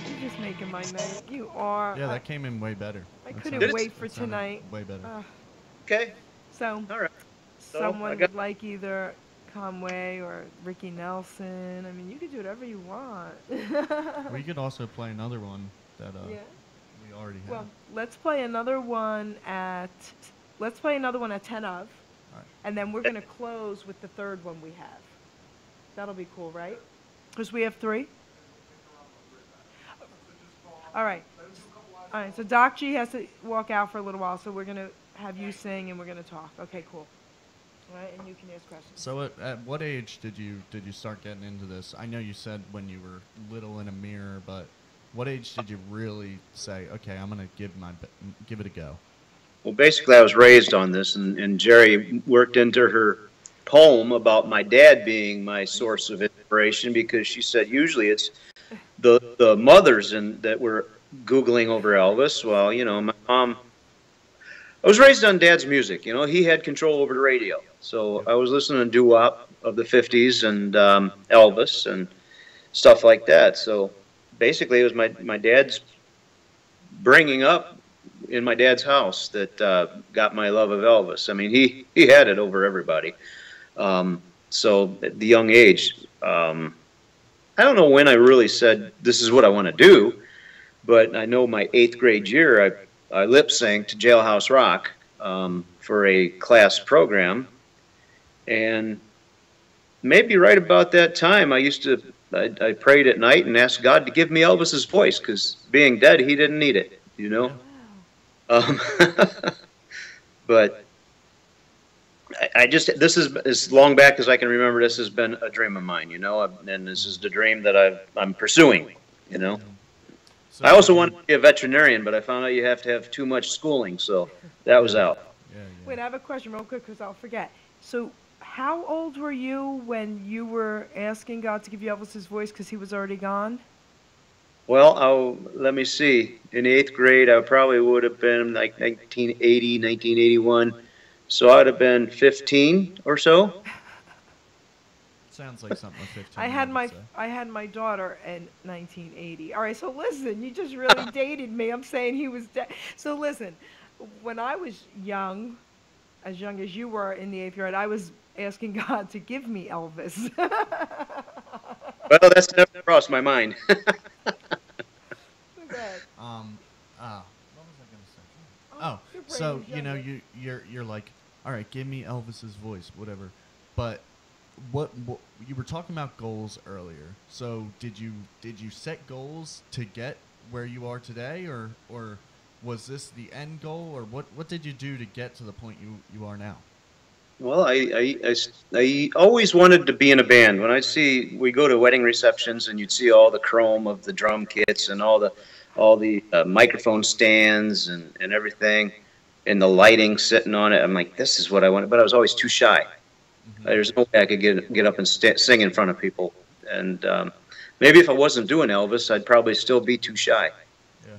You're just making my night. You are. Yeah, that came in way better. I That couldn't sounded- wait for that sounded tonight. Way better. Okay. So, All right. someone I got- would like either Conway or Ricky Nelson. I mean, you could do whatever you want. We could also play another one that Yeah. we already have. Well, let's play another one at 10 of, Alright. and then we're gonna close with the third one we have. That'll be cool, right? Because we have 3. All right. All right. So Doc G has to walk out for a little while, so we're gonna have you sing and we're gonna talk. Okay, cool. All right, and you can ask questions. So at what age did you start getting into this? I know you said when you were little in a mirror, but What age did you really say, okay, I'm going to give it a go? Well, basically, I was raised on this, and Jerry worked into her poem about my dad being my source of inspiration, because she said usually it's the mothers that were Googling over Elvis. Well, my mom, I was raised on Dad's music. He had control over the radio. So I was listening to doo-wop of the 50s and Elvis and stuff like that. So basically, it was my dad's bringing up in my dad's house that got my love of Elvis. I mean, he had it over everybody. So at the young age, I don't know when I really said, this is what I want to do, but I know my 8th grade year, I lip synced to Jailhouse Rock for a class program. And maybe right about that time, I prayed at night and asked God to give me Elvis's voice, because being dead, he didn't need it, But this is as long back as I can remember. This has been a dream of mine, and this is the dream that I'm pursuing, So I also wanted to be a veterinarian, but I found out you have to have too much schooling, so that was out. Wait, I have a question real quick because I'll forget. So how old were you when you were asking God to give you Elvis's voice because he was already gone? Well, let me see. In the 8th grade, I probably would have been like 1980, 1981. So I'd have been 15 or so. Sounds like something like 15. I had my daughter in 1980. All right, so listen, you just really dated me. I'm saying he was dead. So listen, when I was young as you were in the 8th grade, I was asking God to give me Elvis. Well, that's never crossed my mind. What was I gonna say? So you're like, all right, give me Elvis's voice, whatever. But what you were talking about goals earlier. So did you set goals to get where you are today, or was this the end goal, or what did you do to get to the point you are now? Well, I always wanted to be in a band. When we go to wedding receptions and you'd see all the chrome of the drum kits and all the microphone stands and everything, and the lighting sitting on it, I'm like, this is what I wanted. But I was always too shy. There's no way I could get up and sing in front of people. And maybe if I wasn't doing Elvis, I'd probably still be too shy. Yeah.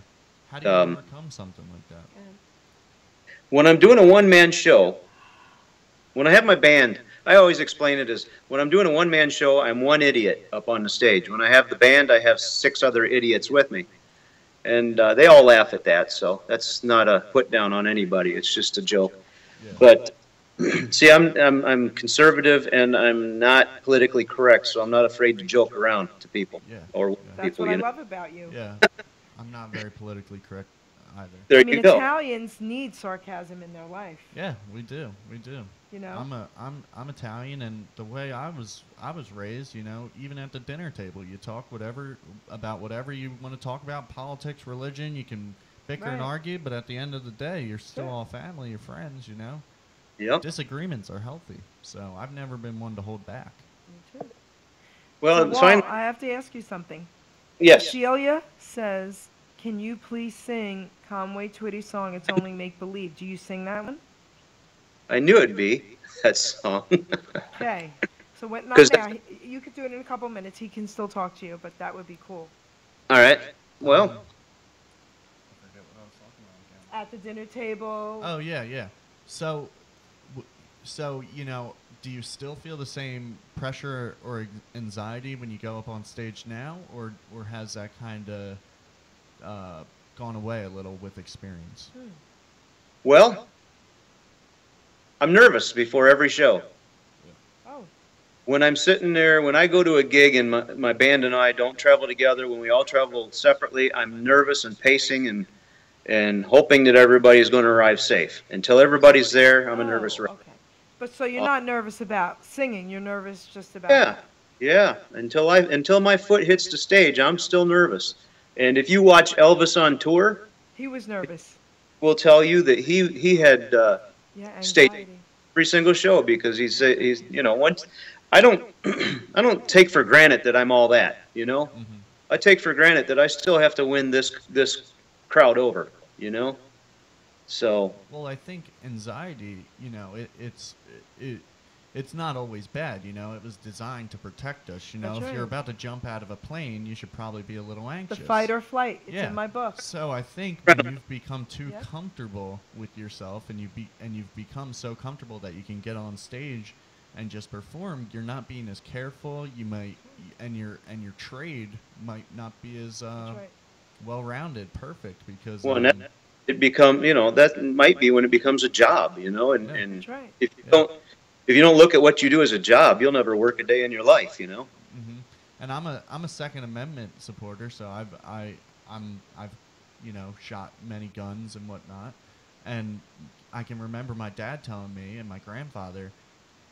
How do you overcome something like that? When I'm doing a one-man show, when I have my band, I always explain it as, when I'm doing a one-man show, I'm one idiot up on the stage. When I have the band, I have 6 other idiots with me. And they all laugh at that, so that's not a put down on anybody. It's just a joke. Yeah. But see, I'm conservative and I'm not politically correct, so I'm not afraid to joke around to people. Yeah. Or that's people, what I love about you. Yeah, I'm not very politically correct either. There you go. Italians need sarcasm in their life. Yeah, we do. I'm Italian, and the way I was raised, even at the dinner table, you talk about whatever you want to talk about, politics, religion. You can bicker and argue, but at the end of the day, you're still all family, you're friends. Yep. Disagreements are healthy, so I've never been one to hold back. Me too. Well, so, Walt, I have to ask you something. Yes. Celia says, "Can you please sing Conway Twitty's song? It's Only Make Believe." Do you sing that one? I knew it'd be that song. Okay. So not now. You could do it in a couple minutes. He can still talk to you, but that would be cool. All right. Well. I forget what I was talking about again. At the dinner table. Oh, yeah. So, do you still feel the same pressure or anxiety when you go up on stage now, or has that kind of gone away a little with experience? Well, I'm nervous before every show. Oh. When I'm sitting there, when I go to a gig and my band and I don't travel together, when we all travel separately, I'm nervous and pacing and hoping that everybody's going to arrive safe. Until everybody's there, I'm a nervous wreck. Okay. But so you're not nervous about singing, you're nervous just about... Yeah. Until my foot hits the stage, I'm still nervous. And if you watch Elvis on tour... He was nervous. Will tell you that he had... stayed every single show because he's once I don't take for granted that I'm all that, Mm-hmm. I take for granted that I still have to win this crowd over, you know? So, Well, I think anxiety, it's not always bad. It was designed to protect us. That's If you're right. about to jump out of a plane, you should probably be a little The anxious. fight or flight. It's Yeah. in my book. So I think when you've become too Yep. comfortable with yourself, and you've become so comfortable that you can get on stage and just perform, you're not being as careful. You might, and your trade might not be as That's right. well-rounded, perfect, because well, and that, it become, that might be when it becomes a job, and Yeah. and That's right. if you don't look at what you do as a job, you'll never work a day in your life, hmm And I'm a Second Amendment supporter, so I've shot many guns and whatnot, and I can remember my dad telling me and my grandfather,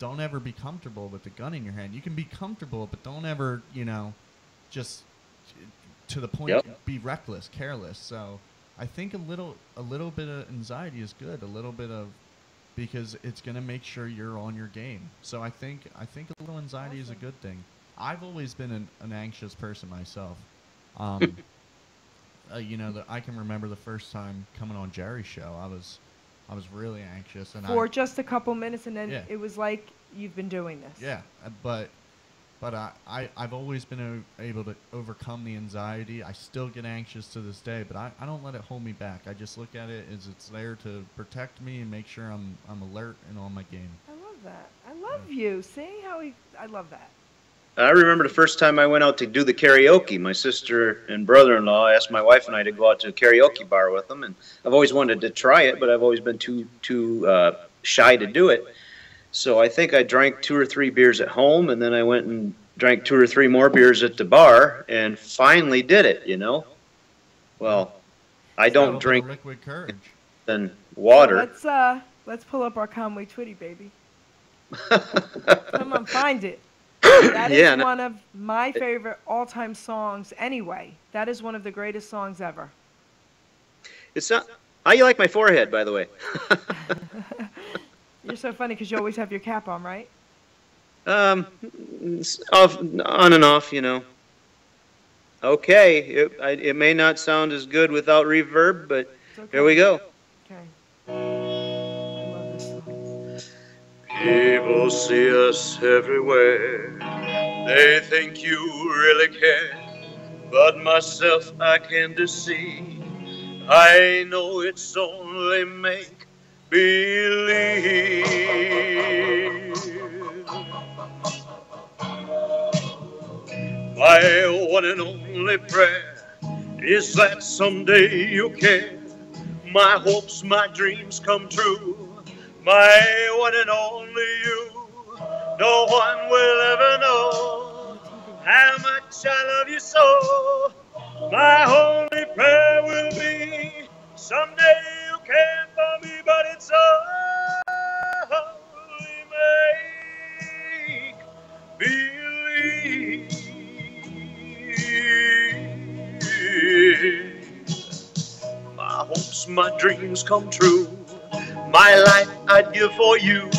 don't ever be comfortable with the gun in your hand. You can be comfortable, but don't ever just to the point Yep. be reckless, careless. So I think a little bit of anxiety is good, a little bit of, because it's going to make sure you're on your game. So I think a little anxiety is a good thing. I've always been an anxious person myself. I can remember the first time coming on Jerry's show. I was really anxious, and For just a couple minutes, and then Yeah. it was like you've been doing this. yeah, but I've always been able to overcome the anxiety. I still get anxious to this day, but I don't let it hold me back. I just look at it as it's there to protect me and make sure I'm alert and on my game. I love that. I love you. See how I love that. I remember the first time I went out to do the karaoke. My sister and brother-in-law asked my wife and I to go out to a karaoke bar with them, and I've always wanted to try it, but I've always been too shy to do it. So I think I drank 2 or 3 beers at home, and then I went and drank 2 or 3 more beers at the bar, and finally did it. Well, I don't Little drink liquid courage. than water. Let's pull up our Conway Twitty, baby. Come on, find it. That is Yeah, no- one of my favorite all-time songs anyway. That is one of the greatest songs ever. It's not. How you like my forehead, by the way? You're so funny because you always have your cap on, right? It's on and off, Okay, it may not sound as good without reverb, but It's okay. here we go. Okay. I love this song. People see us everywhere. They think you really care. But myself, I can deceive. I know it's only make believe. My one and only prayer is that someday you'll care. My hopes, my dreams come true. My one and only you. No one will ever know how much I love you so. My only prayer will be someday you care for me, but it's only make believe. My hopes, my dreams come true. My life I'd give for you.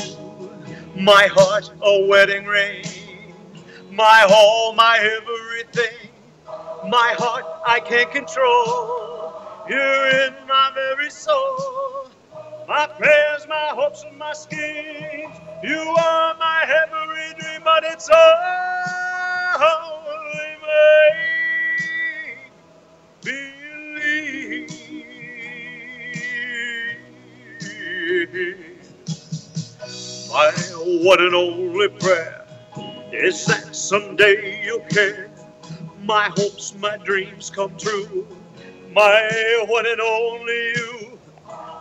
My heart a wedding ring. My all, my everything. My heart I can't control. You're in my very soul. My prayers, my hopes, and my schemes. You are my every dream, but it's only make believe. My one and only prayer is that someday you'll care. My hopes, my dreams come true. My one and only you.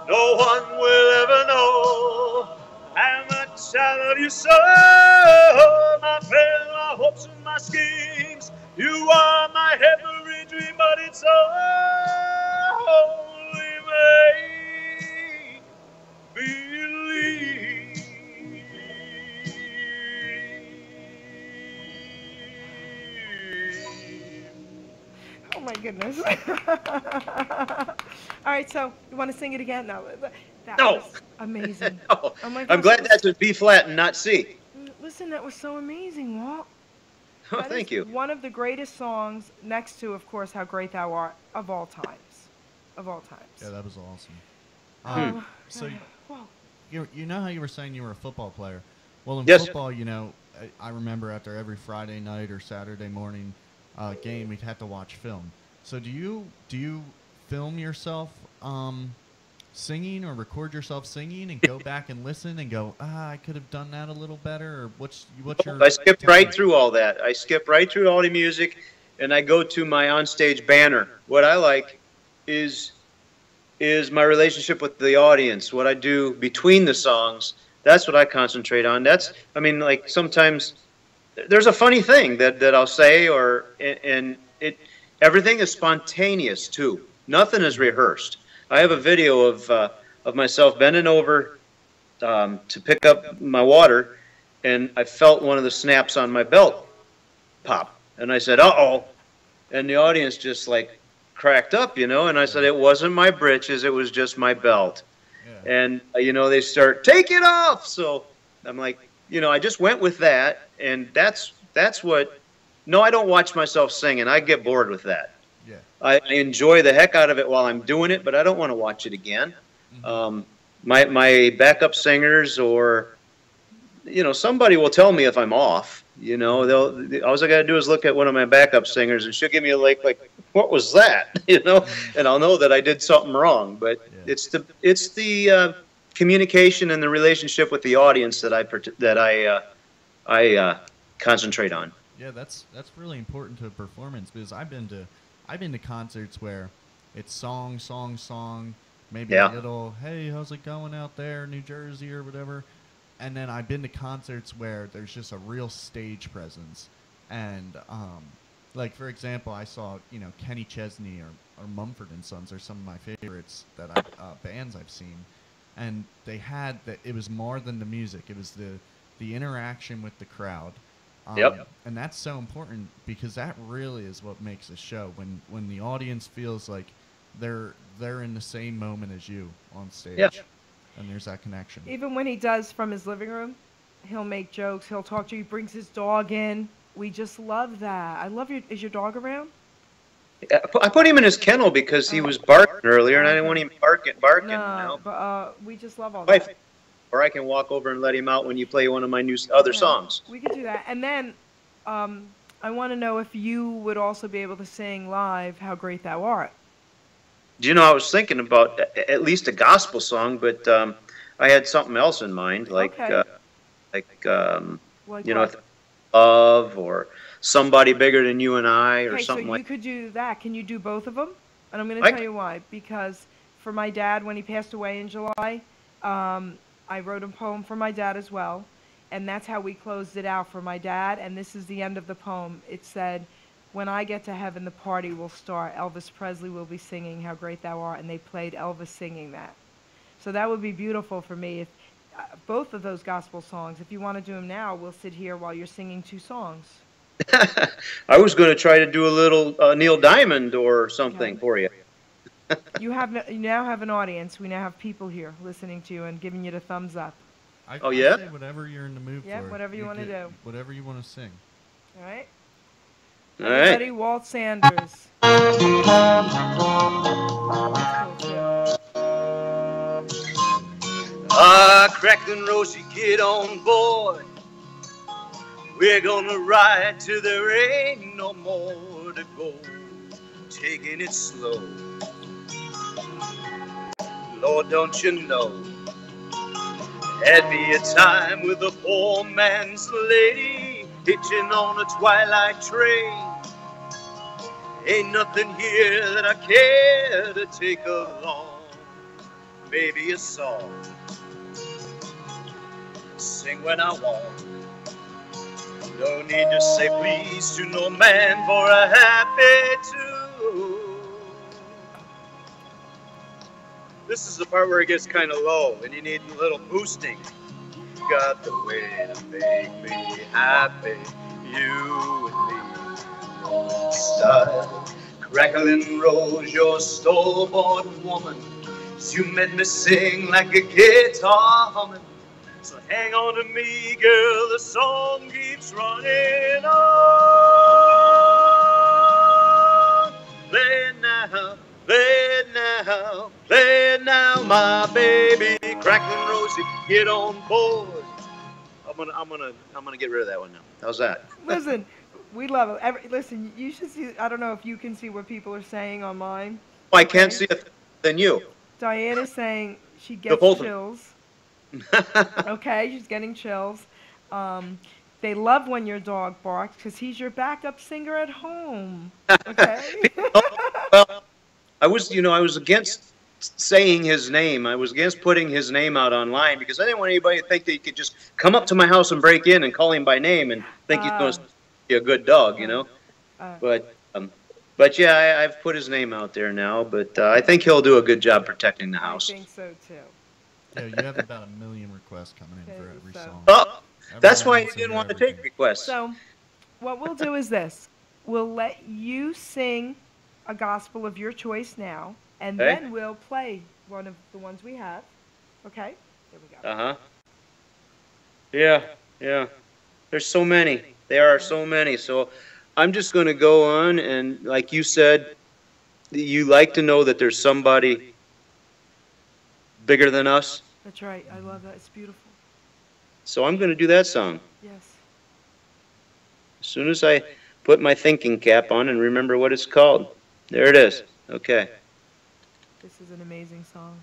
No one will ever know how much I love you so. My prayers, my hopes, and my schemes. You are my every dream, but it's only make believe. Oh my goodness. All right, so you want to sing it again? No, that No. was amazing. Oh, Oh my I'm gosh, glad that's a B flat and not C. Listen, that was so amazing, Walt. Oh, That thank is you. one of the greatest songs, next to, of course, How Great Thou Art, of all times. Of all times. Yeah, that was awesome. So Whoa. you know how you were saying you were a football player? Well, in Yes. football, you know, I remember after every Friday night or Saturday morning game, we'd have to watch film. So do you film yourself singing or record yourself singing and go back and listen and go, I could have done that a little better? Or what's your I skipped right technique? through all that. I skip right through all the music, and I go to my onstage banner. What I like is my relationship with the audience. What I do between the songs. That's what I concentrate on. I mean, like sometimes there's a funny thing that I'll say, and everything is spontaneous too. Nothing is rehearsed. I have a video of myself bending over to pick up my water, and I felt one of the snaps on my belt pop, and I said, "Uh-oh," and the audience just like cracked up, and I said, "It wasn't my britches, it was just my belt." Yeah. And they start, "Take it off." So I'm like, I just went with that, and that's what. No, I don't watch myself singing. I get bored with that. Yeah. I enjoy the heck out of it while I'm doing it, but I don't want to watch it again. My backup singers, or somebody will tell me if I'm off. All I got to do is look at one of my backup singers, and she'll give me a like, "What was that?" And I'll know that I did something wrong. But Yeah. it's the communication and the relationship with the audience that I concentrate on. Yeah, that's really important to a performance, because I've been to concerts where it's song, maybe Yeah. a little, "Hey, how's it going out there, New Jersey," or whatever. And then I've been to concerts where there's just a real stage presence. And like, for example, I saw, Kenny Chesney or Mumford and Sons are some of my favorites that bands I've seen. And they had that. It was more than the music. It was the interaction with the crowd. Yep. And that's so important, because that really is what makes a show. When the audience feels like they're in the same moment as you on stage. Yeah. And there's that connection. Even when he does from his living room, he'll make jokes, he'll talk to you, he brings his dog in. We just love that. I love your, is your dog around? I put him in his kennel because he was barking earlier, and I didn't want him barking. No, but we just love all Wife, that. or I can walk over and let him out when you play one of my other Yeah, songs. We could do that. And then I want to know if you would also be able to sing live How Great Thou Art. I was thinking about at least a gospel song, but I had something else in mind, like Okay. like Like you know, what? Love, or Somebody Bigger Than You and I, or Okay, so something you like. could do that. Can you do both of them? And I'm going I to tell c- you why. Because for my dad, when he passed away in July, I wrote a poem for my dad as well. And that's how we closed it out for my dad. And this is the end of the poem. It said, "When I get to heaven, the party will start. Elvis Presley will be singing How Great Thou Art." And they played Elvis singing that. So that would be beautiful for me. If both of those gospel songs, if you want to do them now, we'll sit here while you're singing two songs. I was going to try to do a little Neil Diamond or something Okay. for you. You now have an audience. We now have people here listening to you and giving you the thumbs up. Oh, yeah? I say whatever you're in the mood Yeah, for. whatever you wanna do. Whatever you want to sing. All right? All Everybody, right. Walt Sanders. That's cool, too. Cracked and rosy, get on board. We're gonna ride till there ain't no more to go. Taking it slow. Lord, don't you know? Had me a time with a poor man's lady, hitching on a twilight train. Ain't nothing here that I care to take along. Maybe a song, sing when I want. No need to say please to no man for a happy tune. This is the part where it gets kind of low and you need a little boosting. Got the way to make me happy, you and me. Rolling style, crackling rose, your store-bought woman. You made me sing like a guitar humming. So hang on to me, girl, the song keeps running on. Play it now, play it now, play it now, my baby, crackling rosy, get on board. I'm gonna get rid of that one now. How's that? Listen, we love it. Listen, you should see. I don't know if you can see what people are saying online. Oh, I can't see it than you. Diana's saying she The gets whole thing. chills. Okay, she's getting chills. They love when your dog barks because he's your backup singer at home. Okay. Well, I was against saying his name. I was against putting his name out online because I didn't want anybody to think that he could just come up to my house and break in and call him by name and think he's going to be a good dog, But yeah, I've put his name out there now. But I think he'll do a good job protecting the house. I think so too. Yeah, you have about 1 million requests coming in for every song. Oh, that's why you didn't want to take requests. So, what we'll do is this: we'll let you sing a gospel of your choice now, and then we'll play one of the ones we have. Okay? Here we go. Yeah. There's so many. There are so many. So I'm just going to go on, and like you said, you like to know that there's somebody bigger than us. That's right. I love that. It's beautiful. So I'm going to do that song. Yes. As soon as I put my thinking cap on and remember what it's called. There it is. Okay. This is an amazing song.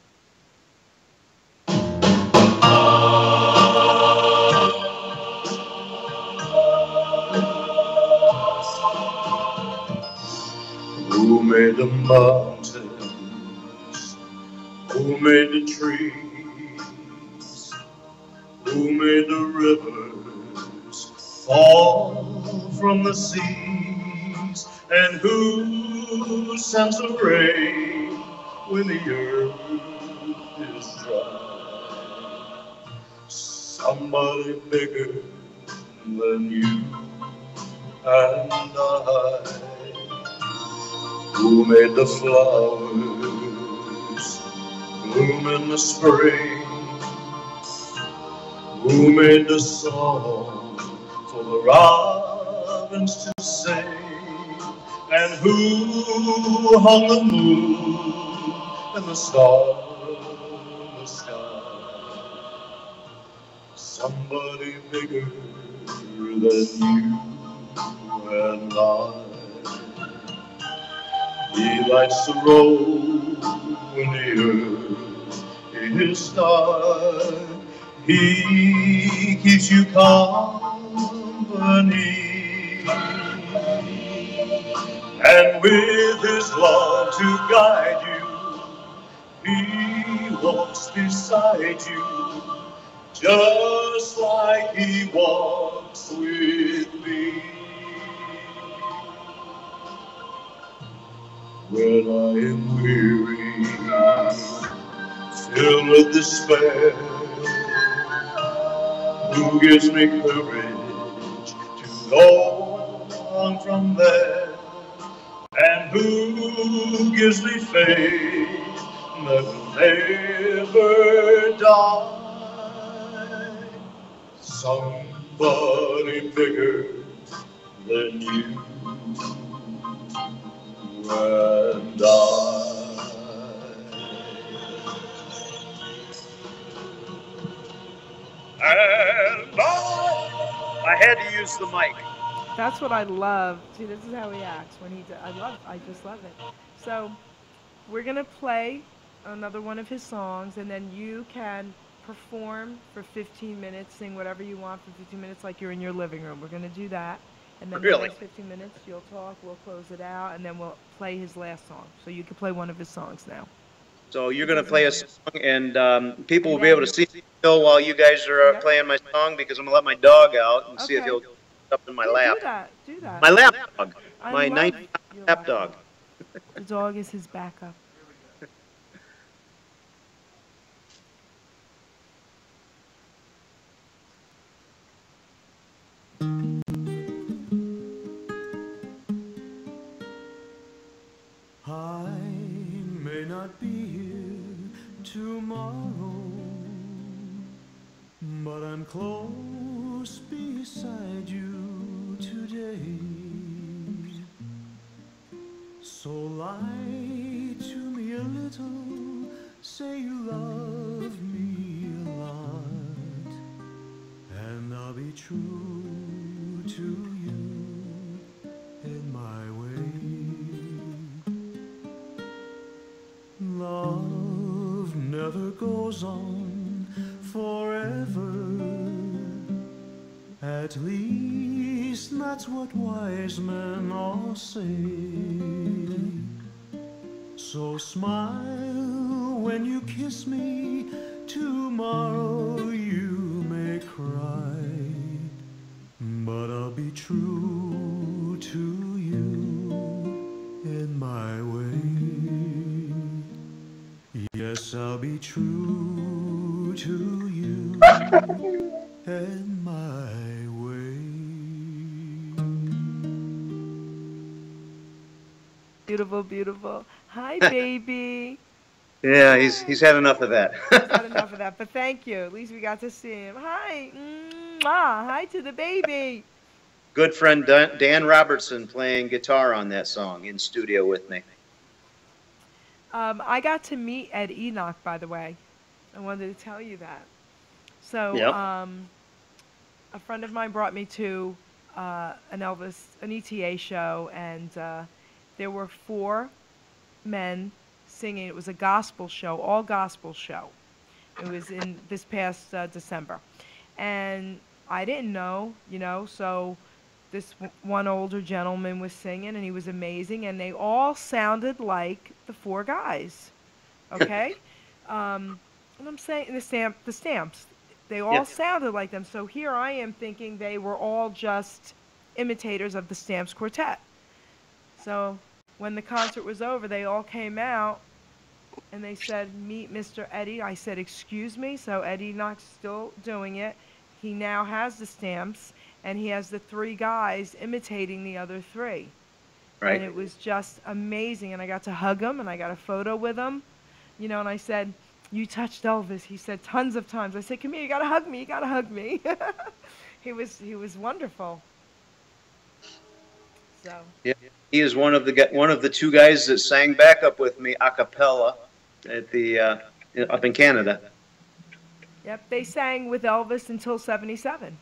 Who made the mountains? Who made the trees? Who made the rivers fall from the seas? And who sends the rain when the earth is dry? Somebody bigger than you and I. Who made the flowers bloom in the spring? Who made the song for the robins to sing? And who hung the moon and the stars in the sky? Somebody bigger than you and I. He lights the road when the earth is dark. He keeps you company. And with his love to guide you, he walks beside you, just like he walks with me. When I am weary, filled with despair, who gives me courage to go on from there? And who gives me faith that will never die? Somebody bigger than you and I. I had to use the mic. That's what I love. See, this is how he acts when he does. I just love it. So, we're going to play another one of his songs, and then you can perform for 15 minutes, sing whatever you want for 15 minutes like you're in your living room. We're going to do that. And then the next 15 minutes, you'll talk, we'll close it out, and then we'll play his last song. So you can play one of his songs now. So you're going to play a song, and people will be able to see Phil while you guys are playing my song, because I'm going to let my dog out and see if he'll up in my lap. Do that. My lap dog. My night lap dog. The dog is his backup. I may not be here tomorrow, but I'm close beside you today. So lie to me a little, say you love me a lot, and I'll be true to you in my way. Love never goes on forever, at least that's what wise men all say. So smile when you kiss me, tomorrow you may cry, but I'll be true to you in my way. Yes, I'll be true to you in my way. Beautiful, beautiful. Hi, baby. Yeah, he's had enough of that. He's had enough of that, but thank you. At least we got to see him. Hi. Mwah. Hi to the baby. Good friend Dan Robertson playing guitar on that song in studio with me. I got to meet Ed Enoch, by the way. I wanted to tell you that. So, Yep. a friend of mine brought me to an ETA show, and there were 4 men singing. It was a gospel show, all gospel show. It was in this past December. And I didn't know, so this one older gentleman was singing, and he was amazing, and they all sounded like the 4 guys, okay? And I'm saying the Stamps, they all sounded like them. So here I am thinking they were all just imitators of the Stamps Quartet. So when the concert was over, they all came out, and they said, "Meet Mr. Eddie." I said, "Excuse me?" So Eddie Knox still doing it. He now has the Stamps, and he has the 3 guys imitating the other 3. Right. And it was just amazing. And I got to hug him, and I got a photo with him, and I said, "You touched Elvis." He said tons of times. I said, "Come here, you gotta hug me, you gotta hug me." He was wonderful. So. Yeah, he is one of the 2 guys that sang backup with me a cappella at the up in Canada. Yep, they sang with Elvis until '77.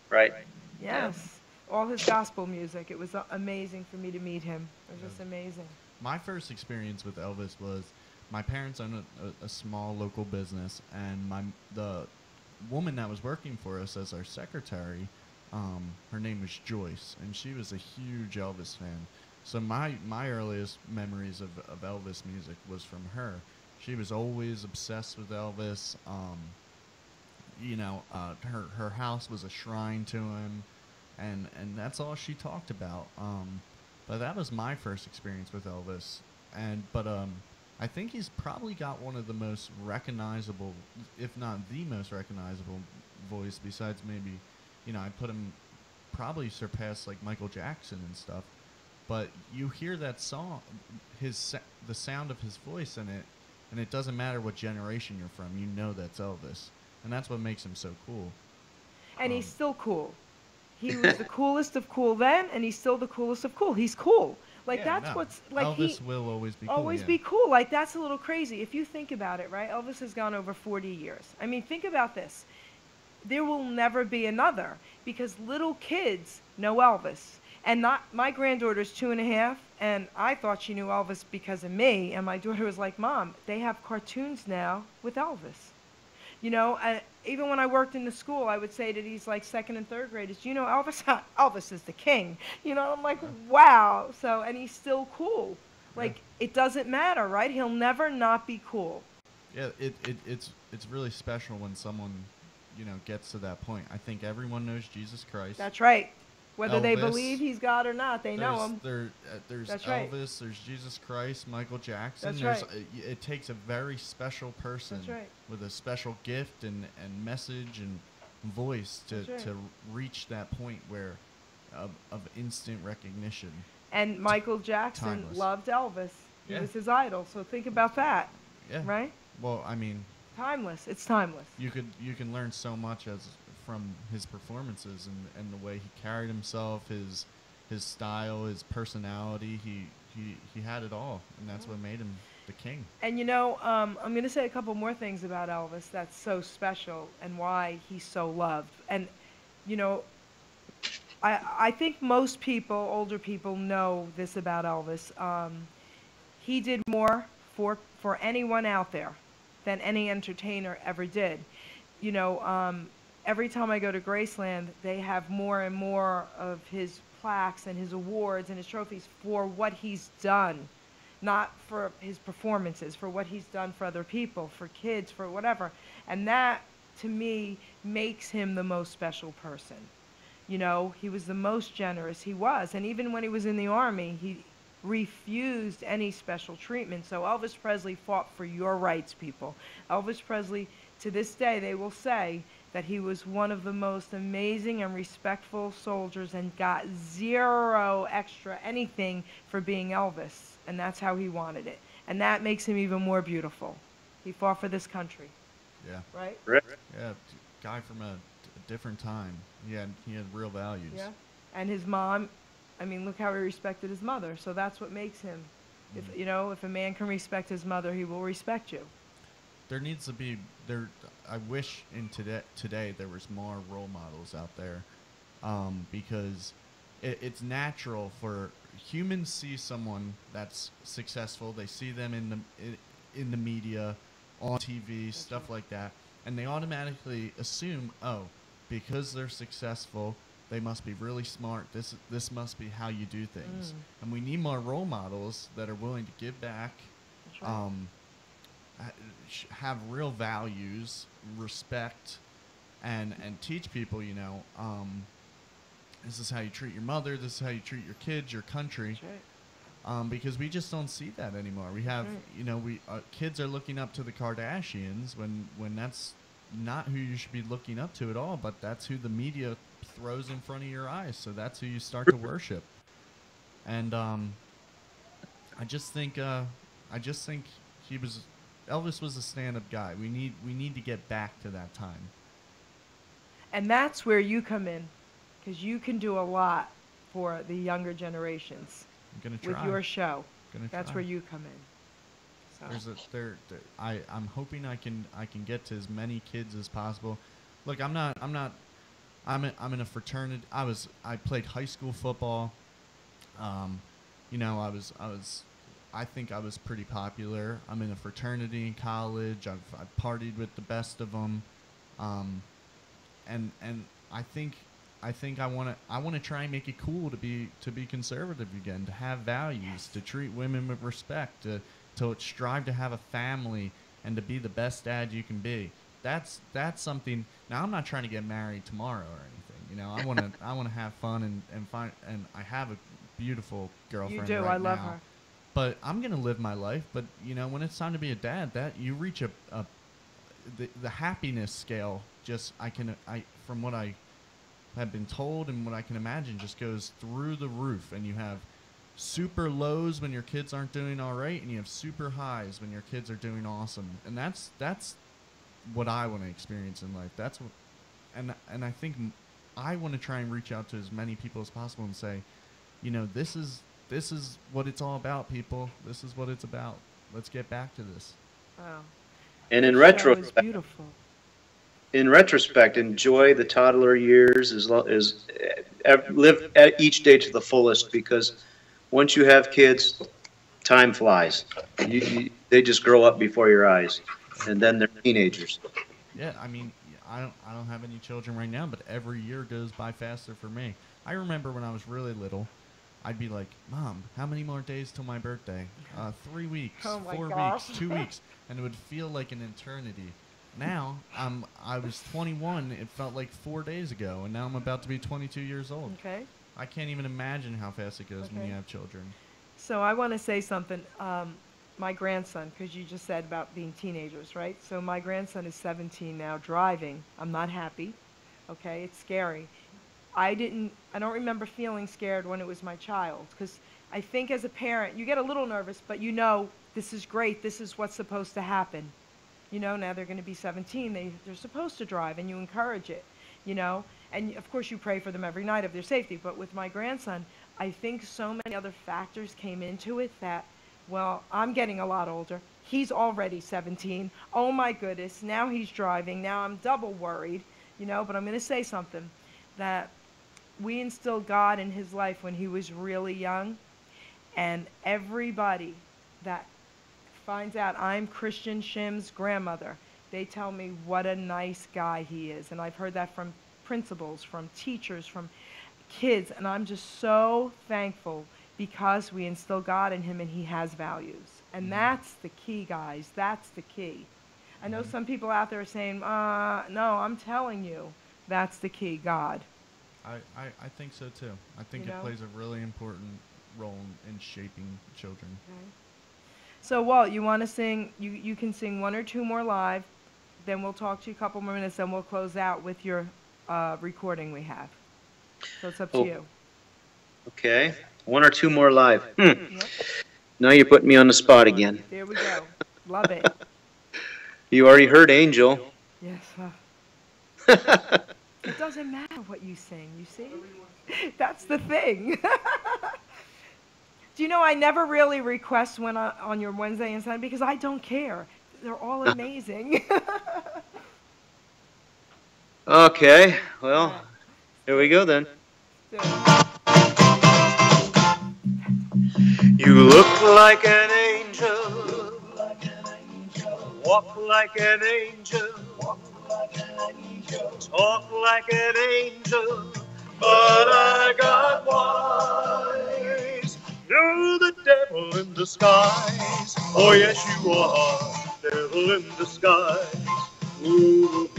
Right. Yes, all his gospel music. It was amazing for me to meet him. It was just amazing. My first experience with Elvis was my parents own a small local business, and the woman that was working for us as our secretary, her name was Joyce, and she was a huge Elvis fan. So my earliest memories of Elvis music was from her. She was always obsessed with Elvis. Her house was a shrine to him, and that's all she talked about. But that was my first experience with Elvis, but I think he's probably got one of the most recognizable, if not the most recognizable voice, besides maybe, I put him probably surpassed like Michael Jackson and stuff. But you hear that song, the sound of his voice in it, and it doesn't matter what generation you're from, that's Elvis. And that's what makes him so cool. And he's still cool. He was the coolest of cool then, and he's still the coolest of cool. He's cool. What's like Elvis will always be cool. Always be cool. Like, that's a little crazy. If you think about it, right? Elvis has gone over 40 years. I mean, think about this. There will never be another, because little kids know Elvis. And my granddaughter's 2.5, and I thought she knew Elvis because of me, and my daughter was like, "Mom, they have cartoons now with Elvis." Even when I worked in the school, I would say to these like 2nd and 3rd graders, "Do you know Elvis?" Elvis is the king. I'm like, wow. So, and he's still cool. Like, it doesn't matter, right? He'll never not be cool. Yeah, it's really special when someone, gets to that point. I think everyone knows Jesus Christ. That's right. Whether they Elvis, believe he's God or not, they know him. There's That's Elvis, right. There's Jesus Christ, Michael Jackson. That's right. It takes a very special person That's right. with a special gift and message and voice to reach that point where of instant recognition. And Michael Jackson Timeless. loved Elvis. He Yeah. was his idol. So think about that. Yeah. Right? Well, I mean, Timeless. It's timeless. You can learn so much from his performances and the way he carried himself, his style, his personality. He had it all, and that's what made him the king. And I'm going to say a couple more things about Elvis that's so special and why he's so loved. And I think most people, older people, know this about Elvis. He did more for anyone out there than any entertainer ever did. Every time I go to Graceland, they have more and more of his plaques and his awards and his trophies for what he's done, not for his performances, for what he's done for other people, for kids, for whatever. And that, to me, makes him the most special person. He was the most generous he was. And even when he was in the Army, he refused any special treatment. So Elvis Presley fought for your rights, people. Elvis Presley, to this day, they will say that he was one of the most amazing and respectful soldiers and got zero extra anything for being Elvis. And that's how he wanted it. And that makes him even more beautiful. He fought for this country. Yeah. Right? Yeah, guy from a different time. He had real values. Yeah. And his mom, look how he respected his mother. So that's what makes him. If a man can respect his mother, he will respect you. There needs to be I wish in today there was more role models out there, because it's natural for humans see someone that's successful. They see them in the media, on TV, stuff like that, and they automatically assume, oh, because they're successful, they must be really smart. This must be how you do things. And we need more role models that are willing to give back, have real values, respect, and teach people, this is how you treat your mother, this is how you treat your kids, your country. That's right. Because we just don't see that anymore. We have, kids are looking up to the Kardashians when that's not who you should be looking up to at all, but that's who the media throws in front of your eyes. So that's who you start to worship. And I just think Elvis was a stand-up guy. We need to get back to that time. And that's where you come in, because you can do a lot for the younger generations. I'm gonna try with your show. That's try. where you come in. So. I'm hoping I can get to as many kids as possible. Look, I'm in a fraternity. I played high school football. I think I was pretty popular. I'm in a fraternity in college. I've partied with the best of them, and I think I want to try and make it cool to be conservative again, to have values, to treat women with respect, to strive to have a family, and to be the best dad you can be. That's something. Now I'm not trying to get married tomorrow or anything. I want to have fun and find, and I have a beautiful girlfriend. You do. Right I love now. her. But I'm gonna live my life. But when it's time to be a dad, that you reach the happiness scale. From what I have been told and what I can imagine, just goes through the roof. And you have super lows when your kids aren't doing all right, and you have super highs when your kids are doing awesome. And that's what I want to experience in life. That's what, and I think I want to try and reach out to as many people as possible and say, this is what it's all about, people. This is what it's about. Let's get back to this. Wow. And in retrospect, beautiful. In retrospect, enjoy the toddler years live each day to the fullest, because once you have kids, time flies. They just grow up before your eyes, and then they're teenagers. Yeah, I don't have any children right now, but every year goes by faster for me. I remember when I was really little, I'd be like, Mom, how many more days till my birthday? 3 weeks, 4 weeks, 2 weeks, and it would feel like an eternity. Now, I was 21. It felt like 4 days ago, and now I'm about to be 22 years old. Okay. I can't even imagine how fast it goes when you have children. So I want to say something. My grandson, because you just said about being teenagers, right? So my grandson is 17 now, driving. I'm not happy. Okay, it's scary. I don't remember feeling scared when it was my child, because I think as a parent, you get a little nervous, but this is great. This is what's supposed to happen. You know, now they're going to be 17. They're supposed to drive, and you encourage it, you know. And, of course, you pray for them every night of their safety. But with my grandson, I think so many other factors came into it that, well, I'm getting a lot older. He's already 17. Oh, my goodness. Now he's driving. Now I'm double worried, you know. But I'm going to say something, that we instilled God in his life when he was really young. And everybody that finds out I'm Christian Shim's grandmother, they tell me what a nice guy he is. And I've heard that from principals, from teachers, from kids. And I'm just so thankful because we instill God in him and he has values. And that's the key, guys. That's the key. I know some people out there are saying, no, I'm telling you, that's the key, God. I think so too. I think it plays a really important role in shaping children. Okay. So, Walt, you want to sing? You can sing one or two more live. Then we'll talk to you a couple more minutes. Then we'll close out with your recording we have. So it's up to you. Okay. One or two more live. Yep. Now you're putting me on the spot again. There we go. Love it. You already heard Angel. Yes. It doesn't matter what you sing, you see? That's the thing. Do you know I never really request when on your Wednesday and Sunday because I don't care. They're all amazing. Okay. Well, here we go then. You look like an angel, walk like an angel, talk like an angel, but I got wise. You're the devil in disguise. Oh yes, you are, devil in disguise. Ooh.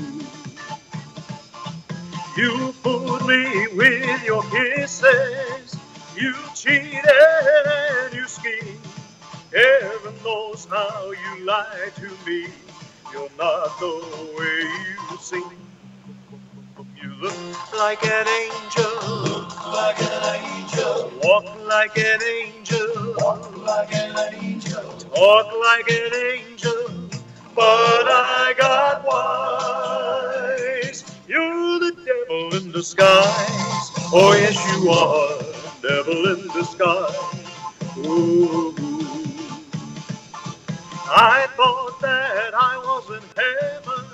You fooled me with your kisses. You cheated and you schemed. Heaven knows how you lied to me. You're not the way you seem. You look like an angel. Look like an angel. Walk like an angel. Walk like an angel. Talk like an angel. But I got wise. You're the devil in disguise. Oh yes, you are, devil in disguise. Ooh. I thought that I was in heaven,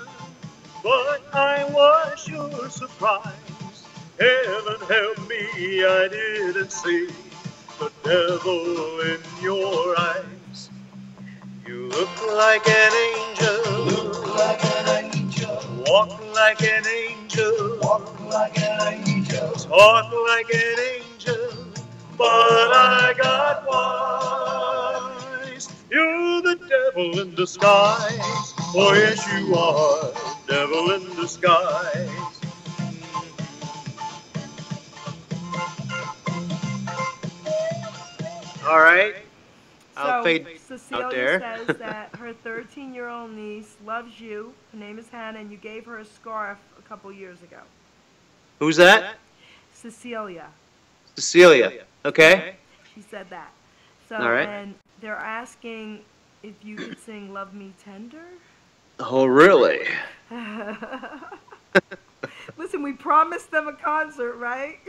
but I was sure surprised. Heaven help me, I didn't see the devil in your eyes. You look like an angel. Look like an angel. Walk like an angel. Walk like an angel. Talk like an angel. But I got wise. You're the devil in disguise. Oh yes, you are, devil in disguise. All right. I'll fade Cecilia out there. says that her 13-year-old niece loves you. Her name is Hannah, and you gave her a scarf a couple years ago. Who's that? Cecilia. Cecilia. Okay. She said that. So, all right. And they're asking if you could sing Love Me Tender. Oh, really? Listen, we promised them a concert, right?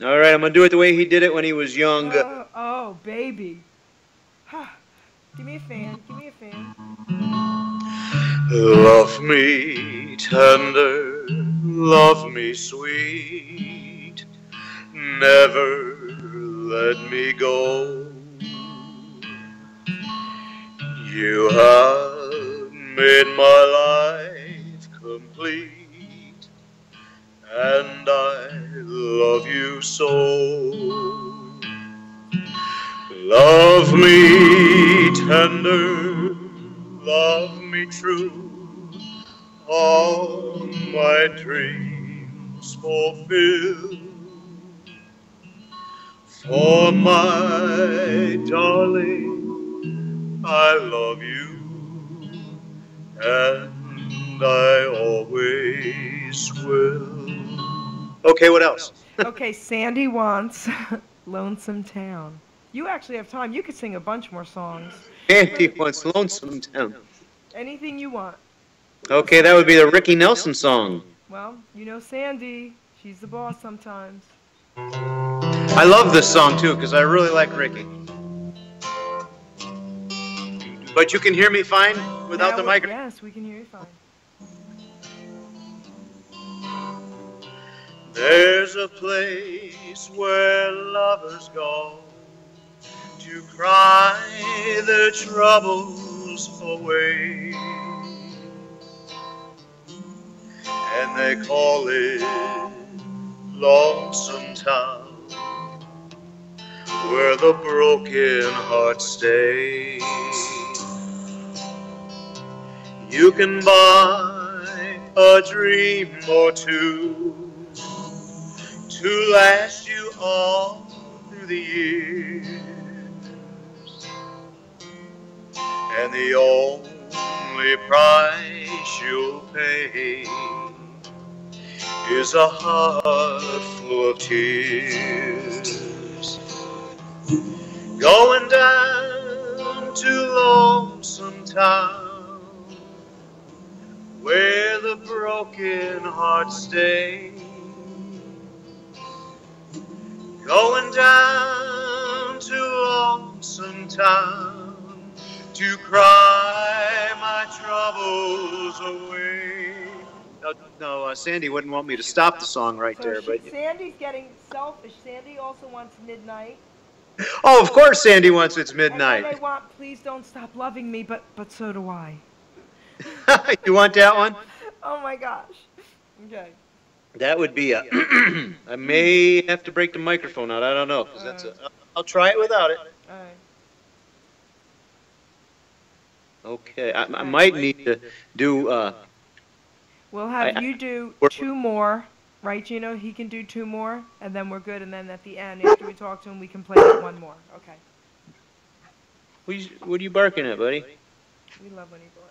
All right, I'm going to do it the way he did it when he was young. Oh, baby. Give me a fan. Give me a fan. Love me tender, love me sweet, never let me go. You have made my life complete, and I love you so. Love me tender, love me true, all my dreams fulfill. For my darling, I love you, and I always will. Okay, what else? Okay, Sandy wants Lonesome Town. You actually have time. You could sing a bunch more songs. Sandy wants Lonesome Town. Anything you want. Okay, that would be the Ricky Nelson song. Well, you know Sandy. She's the boss sometimes. I love this song too because I really like Ricky. But you can hear me fine without the microphone? Yes, we can hear you fine. There's a place where lovers go to cry their troubles away, and they call it Lonesome Town, where the broken heart stays. You can buy a dream or two to last you all through the years, and the only price you'll pay is a heart full of tears. Going down to Lonesome Town, where the broken heart stays. Going down to Lonesome Town to cry my troubles away. No, Sandy wouldn't want me to stop the song right there, but Sandy's getting selfish. Sandy also wants Midnight. oh, of course, Sandy wants It's Midnight. And they want Please Don't Stop Loving Me, but so do I. You want that one? Oh my gosh. Okay. That would be a. I may have to break the microphone out. I don't know, 'cause that's. I'll try it without it. All right. Okay, I might need to do. We'll have you do 2 more, right, Gino? He can do 2 more, and then we're good. And then at the end, after we talk to him, we can play 1 more. Okay. What are you barking at, buddy? We love when he barks.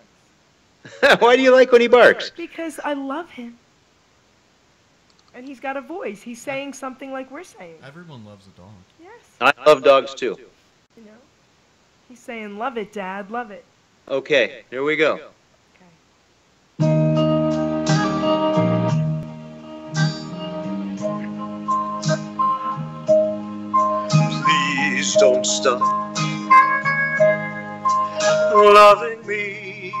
Why do you like when he barks? Because I love him. And he's got a voice. He's saying something like we're saying. Everyone loves a dog. Yes. I love dogs too. You know? He's saying, love it, Dad, love it. Okay, here we go. Please don't stop loving me.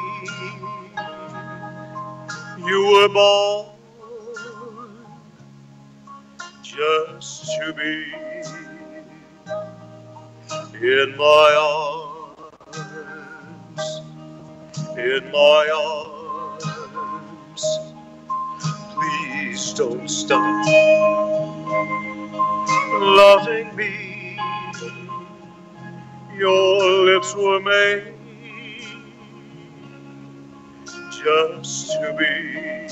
You were born just to be in my arms, in my arms. Please don't stop loving me. Your lips were made just to be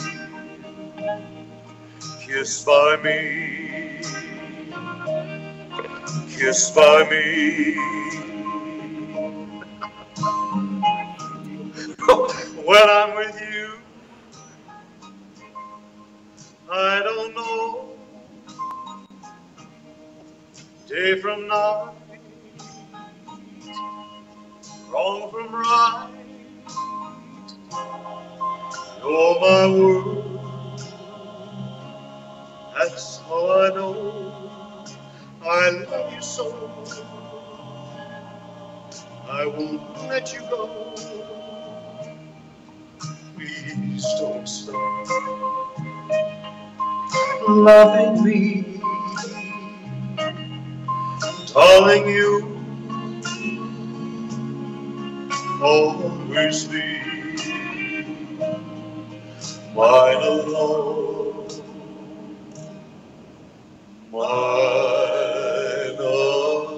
kissed by me, kissed by me. When I'm with you, I don't know day from night, wrong from right. You're my world, that's all I know. I love you so, I won't let you go. Please don't stop loving me, darling. You always be mine alone, mine alone.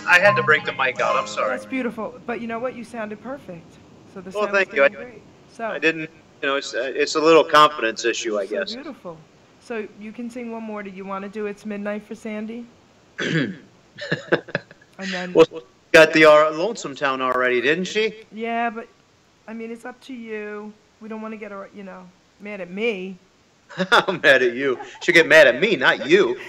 I had to break the mic out. I'm sorry. That's beautiful. But you know what? You sounded perfect. So the Well, sound thank was you. great. So I didn't, you know, it's a little confidence issue, I guess. So beautiful. So you can sing 1 more. Do you want to do It's Midnight for Sandy? And then. Well, she got the Lonesome Town already, didn't she? Yeah, but I mean, it's up to you. We don't want to get her, mad at me. I'm mad at you. Should get mad at me, not you.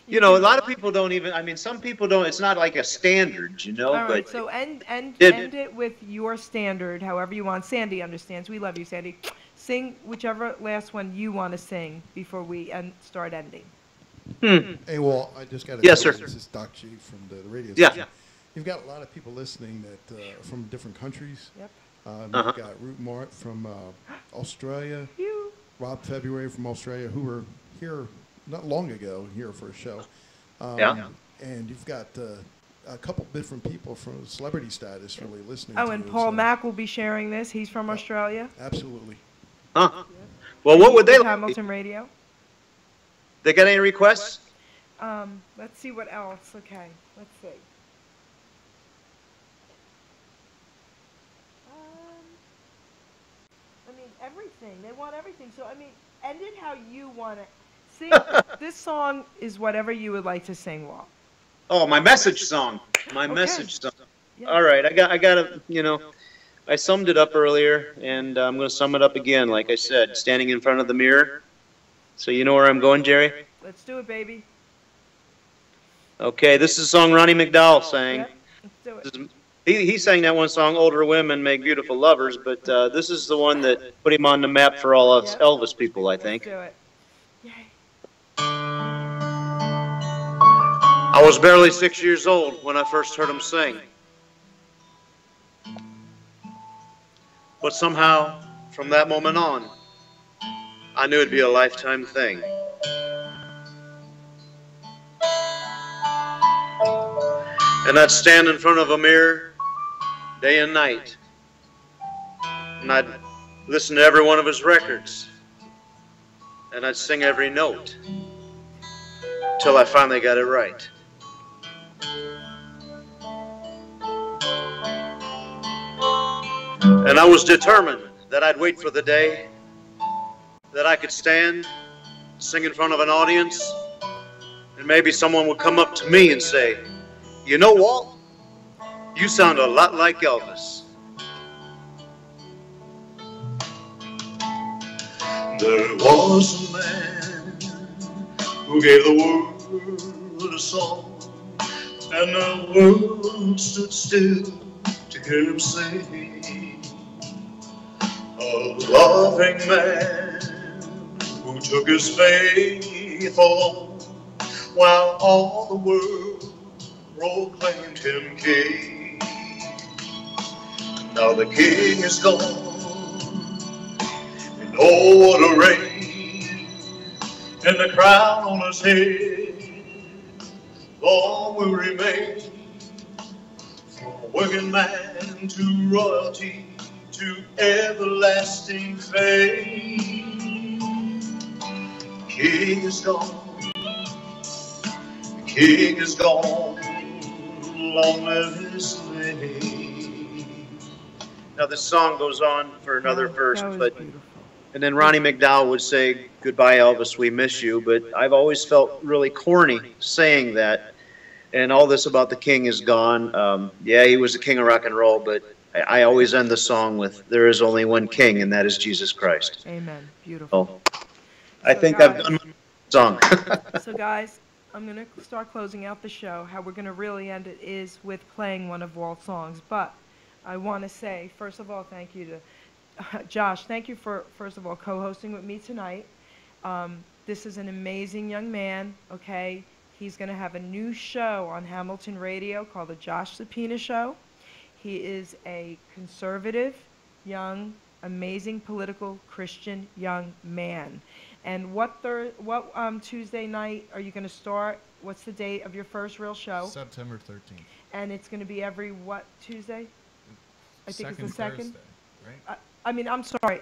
You know, a lot of people don't even. I mean, some people don't. It's not like a standard, you know. All right, But so end did it with your standard, however you want. Sandy understands. We love you, Sandy. Sing whichever last one you want to sing before we start ending. Hey, Walt, I just got to Yes, tell you, sir. this is Doc G from the radio Yeah. station. You've got a lot of people listening that from different countries. Yep. Uh-huh. You've got Root Mart from Australia, You. Rob February from Australia, who were here not long ago here for a show. Yeah. And you've got a couple different people from celebrity status really listening Oh, to and you, Paul so- Mack will be sharing this. He's from Australia. Absolutely. Huh? Well, what would they With like? Hamilton Radio. They got any requests? Let's see what else. Okay, let's see. I mean, everything. They want everything. So, I mean, end it how you want it. Sing. This song is whatever you would like to sing, Walt. Oh, my message song. My Okay. message song. Yeah. All right, I got to, you know, I summed it up earlier, and I'm going to sum it up again. Like I said, standing in front of the mirror. So you know where I'm going, Jerry? Let's do it, baby. Okay, this is a song Ronnie McDowell sang. Yep, let's do it. This is- He sang that one song, Older Women Make Beautiful Lovers, but this is the one that put him on the map for all us Yep. Elvis people, I think. Let's do it. Yay. I was barely 6 years old when I first heard him sing. But somehow, from that moment on, I knew it'd be a lifetime thing. And I'd stand in front of a mirror day and night, and I'd listen to every one of his records, and I'd sing every note till I finally got it right. And I was determined that I'd wait for the day that I could stand, sing in front of an audience, and maybe someone would come up to me and say, "You know, Walt, you sound a lot like Elvis." There was a man who gave the world a song, and the world stood still to hear him sing. A loving man who took his faith along, while all the world proclaimed him king. Now the king is gone, and oh, what a reign, and the crown on his head long will remain. From working man to royalty to everlasting fame, the king is gone, the king is gone, long live his name. Now this song goes on for another verse, That was but beautiful. and then Ronnie McDowell would say, "Goodbye, Elvis, we miss you." But I've always felt really corny saying that, and all this about the king is gone. Yeah, he was the king of rock and roll, but I always end the song with, "There is only one king, and that is Jesus Christ." Amen. Beautiful. So I So, think guys- I've done my song. So, guys, I'm going to start closing out the show. How we're going to really end it is with playing one of Walt's songs. But I want to say, first of all, thank you to Josh. Thank you for, first of all, co-hosting with me tonight. This is an amazing young man, okay? He's going to have a new show on Hamilton Radio called The Josh Subpoena Show. He is a conservative, young, amazing political Christian young man. And what Tuesday night are you going to start? What's the date of your first real show? September 13th. And it's going to be every what Tuesday? I think it's the second. Thursday, right? I mean, I'm sorry,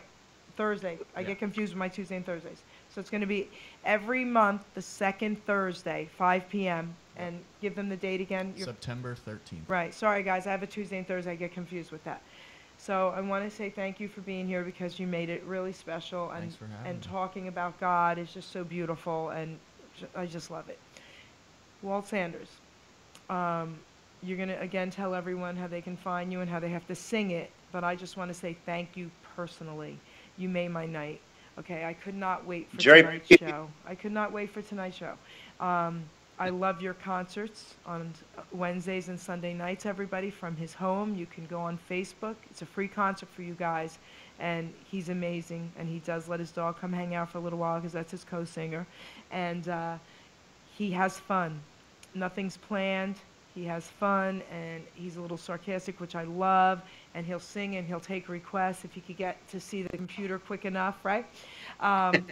Thursday. I Yeah. get confused with my Tuesday and Thursdays. So it's going to be every month, the second Thursday, 5 p.m. And give them the date again. September 13th. Right. Sorry, guys. I have a Tuesday and Thursday. I get confused with that. So I want to say thank you for being here because you made it really special. And, Thanks for having and me. talking about God is just so beautiful. And I just love it. Walt Sanders, you're going to, again, tell everyone how they can find you and how they have to sing it. But I just want to say thank you personally. You made my night. Okay, I could not wait for Jerry, tonight's show. I could not wait for tonight's show. I love your concerts on Wednesdays and Sunday nights, everybody, from his home. You can go on Facebook. It's a free concert for you guys, and he's amazing, and he does let his dog come hang out for a little while because that's his co-singer, and he has fun. Nothing's planned. He has fun, and he's a little sarcastic, which I love, and he'll sing and he'll take requests if he could get to see the computer quick enough, right?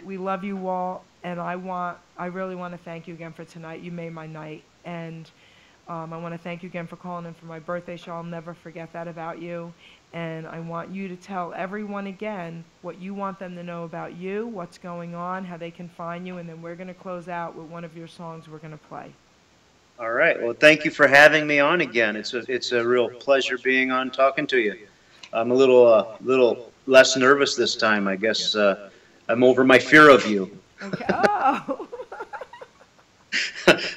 We love you all, and I really want to thank you again for tonight. You made my night, and I want to thank you again for calling in for my birthday show. I'll never forget that about you, and I want you to tell everyone again what you want them to know about you, what's going on, how they can find you, and then we're going to close out with one of your songs we're going to play. All right. Well, thank you for having me on again. It's a real pleasure being on talking to you. I'm a little less nervous this time. I guess I'm over my fear of you. Okay. Oh.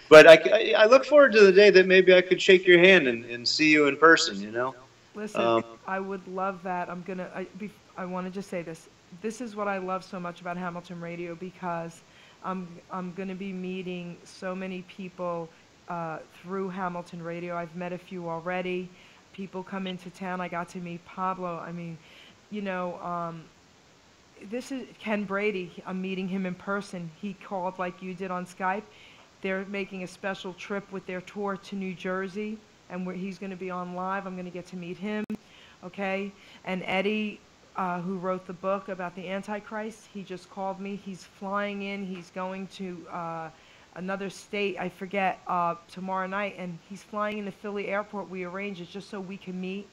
But I look forward to the day that maybe I could shake your hand and see you in person. You know. Listen, I would love that. I want to just say this. This is what I love so much about Hamilton Radio, because I'm going to be meeting so many people through Hamilton Radio. I've met a few already. People come into town. I got to meet Pablo. I mean, you know, this is Ken Brady. I'm meeting him in person. He called like you did on Skype. They're making a special trip with their tour to New Jersey, and he's going to be on live. I'm going to get to meet him, okay? And Eddie, who wrote the book about the Antichrist, he just called me. He's flying in. He's going to another state, I forget, tomorrow night, and he's flying into Philly Airport. We arranged it just so we can meet.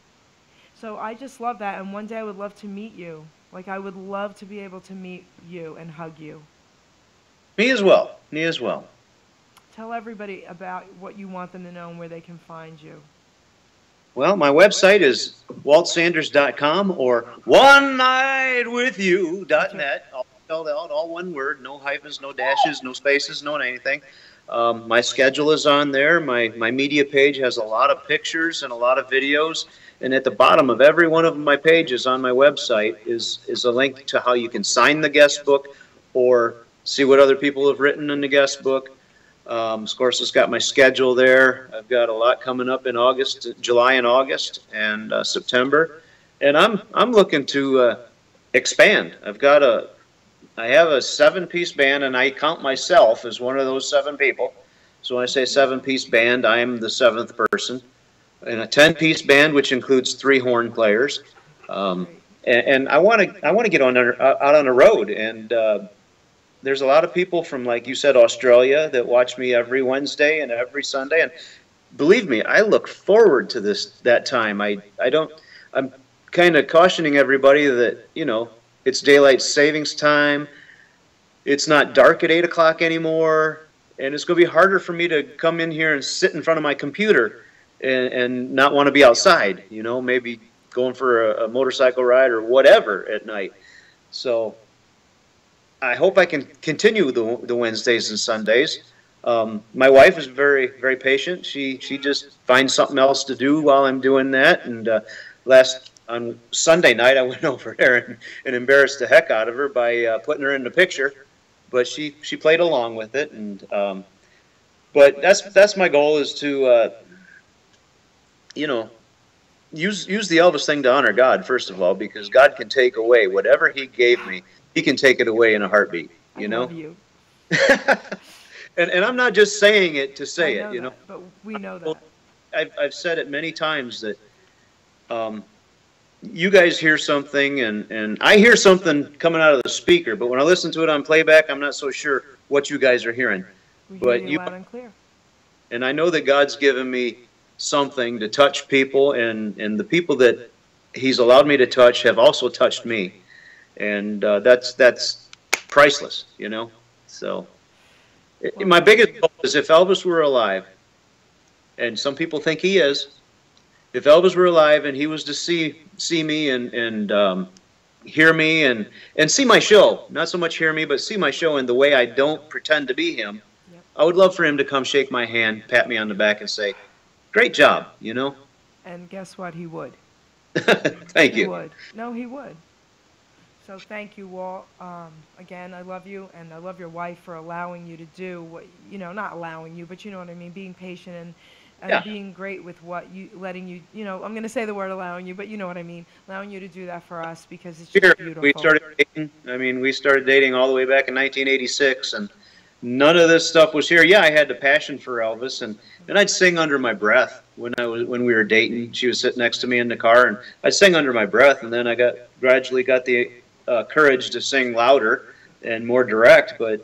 So I just love that, and one day I would love to meet you. Like, I would love to be able to meet you and hug you. Me as well. Me as well. Tell everybody about what you want them to know and where they can find you. Well, my website is waltsanders.com or onenightwithyou.net. I'll spell it out, all one word, no hyphens, no dashes, no spaces, no anything. My schedule is on there. My media page has a lot of pictures and a lot of videos. And at the bottom of every one of my pages on my website is a link to how you can sign the guest book or see what other people have written in the guest book. Of course, it's got my schedule there. I've got a lot coming up in August, July and August, and September. And I'm looking to expand. I have a 7-piece band, and I count myself as one of those 7 people. So when I say 7-piece band, I am the 7th person. And a 10-piece band, which includes 3 horn players. And I want to get out on the road. And there's a lot of people from, like you said, Australia that watch me every Wednesday and every Sunday. And believe me, I look forward to that time. I'm kind of cautioning everybody that, you know, it's daylight savings time. It's not dark at 8 o'clock anymore. And it's going to be harder for me to come in here and sit in front of my computer and not want to be outside, you know, maybe going for a motorcycle ride or whatever at night. So I hope I can continue the Wednesdays and Sundays. My wife is very, very patient. She just finds something else to do while I'm doing that. And on Sunday night, I went over there and embarrassed the heck out of her by putting her in the picture. But she played along with it. And but that's my goal, is to you know, use the Elvis thing to honor God, first of all, because God can take away whatever He gave me. He can take it away in a heartbeat, you know? Love you. and I'm not just saying it to say it, you know? But we know that. I've said it many times that you guys hear something, and I hear something coming out of the speaker, but when I listen to it on playback, I'm not so sure what you guys are hearing. We hear you loud and clear. And I know that God's given me something to touch people, and the people that He's allowed me to touch have also touched me. And that's priceless, you know. So my biggest goal is, if Elvis were alive, and some people think he is, if Elvis were alive and he was to see me and hear me and see my show, not so much hear me, but see my show in the way I don't pretend to be him, yep, I would love for him to come shake my hand, pat me on the back, and say, "Great job," you know. And guess what? He would. Thank you. He would. No, he would. So thank you, Walt. Again, I love you, and I love your wife for allowing you to do what, not allowing you, but you know what I mean, being patient and Yeah. being great with letting you, I'm going to say the word allowing you, but you know what I mean, allowing you to do that for us because it's just Here, we beautiful. started dating. I mean, we started dating all the way back in 1986, and none of this stuff was here. Yeah, I had the passion for Elvis, and I'd sing under my breath when we were dating. She was sitting next to me in the car, and I'd sing under my breath, and then I gradually got the courage to sing louder and more direct. But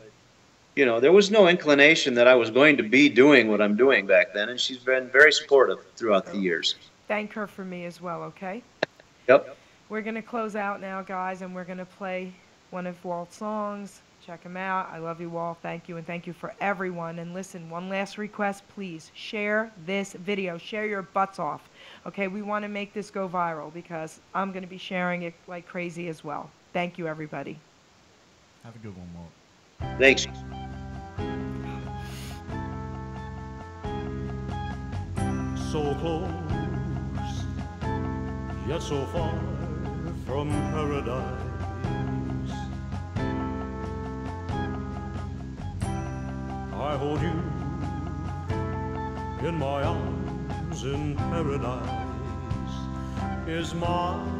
there was no inclination that I was going to be doing what I'm doing back then, and she's been very supportive throughout the years. Thank her for me as well, okay? Yep. We're going to close out now, guys, and we're going to play one of Walt's songs. Check him out. I love you, Walt. Thank you, and thank you for everyone. And listen, one last request, please. Share this video. Share your butts off. Okay, we want to make this go viral because I'm going to be sharing it like crazy as well. Thank you, everybody. Have a good one, Walt. Thanks. So close, yet so far from paradise. I hold you in my arms in paradise is mine.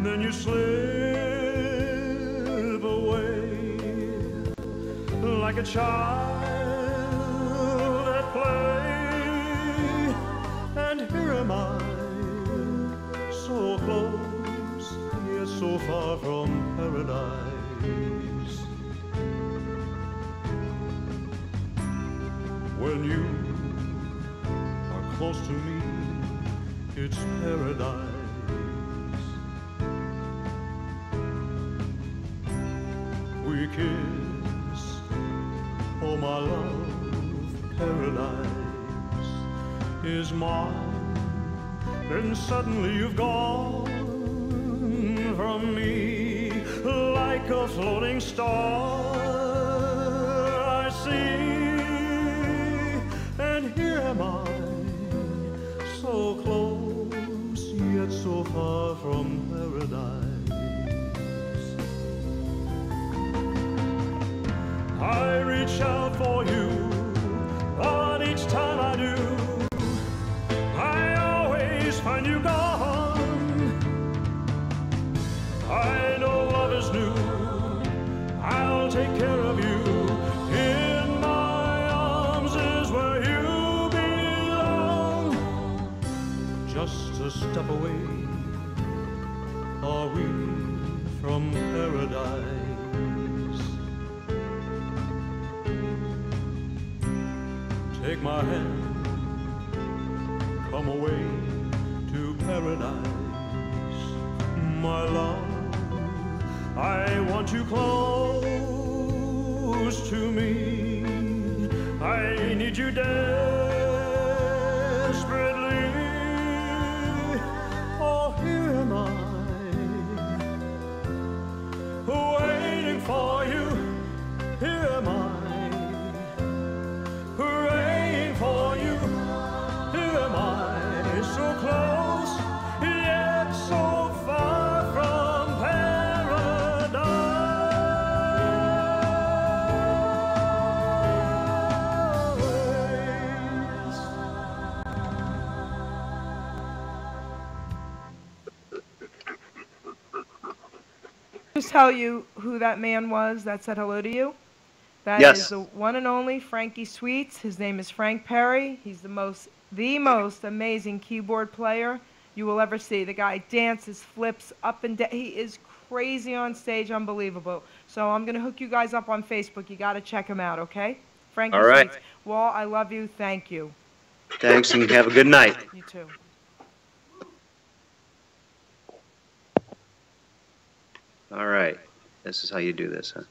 Then you slip away like a child at play. And here am I, so close, yet so far from paradise. When you are close to me, it's paradise. We kiss, oh my love, paradise is mine. Then suddenly you've gone from me like a floating star. I see. And here am I, so close, yet so far from paradise. I reach out for you, but each time I do, I always find you gone. I know love is new, I'll take care of you. In my arms is where you belong. Just a step away are we from paradise. Take my hand, come away to paradise. My love, I want you close to me. I need you desperately. Oh, here am I, waiting for you. Here am I, praying for you. Here am I, so close, yet so far from paradise. Just tell you who that man was that said hello to you. That Yes. is the one and only Frankie Sweets. His name is Frank Perry. He's the most amazing keyboard player you will ever see. The guy dances, flips up and down. He is crazy on stage, unbelievable. So I'm going to hook you guys up on Facebook. You got to check him out, okay? Frankie All right. Sweets. Walt, I love you. Thank you. Thanks, and have a good night. You too. All right. This is how you do this, huh?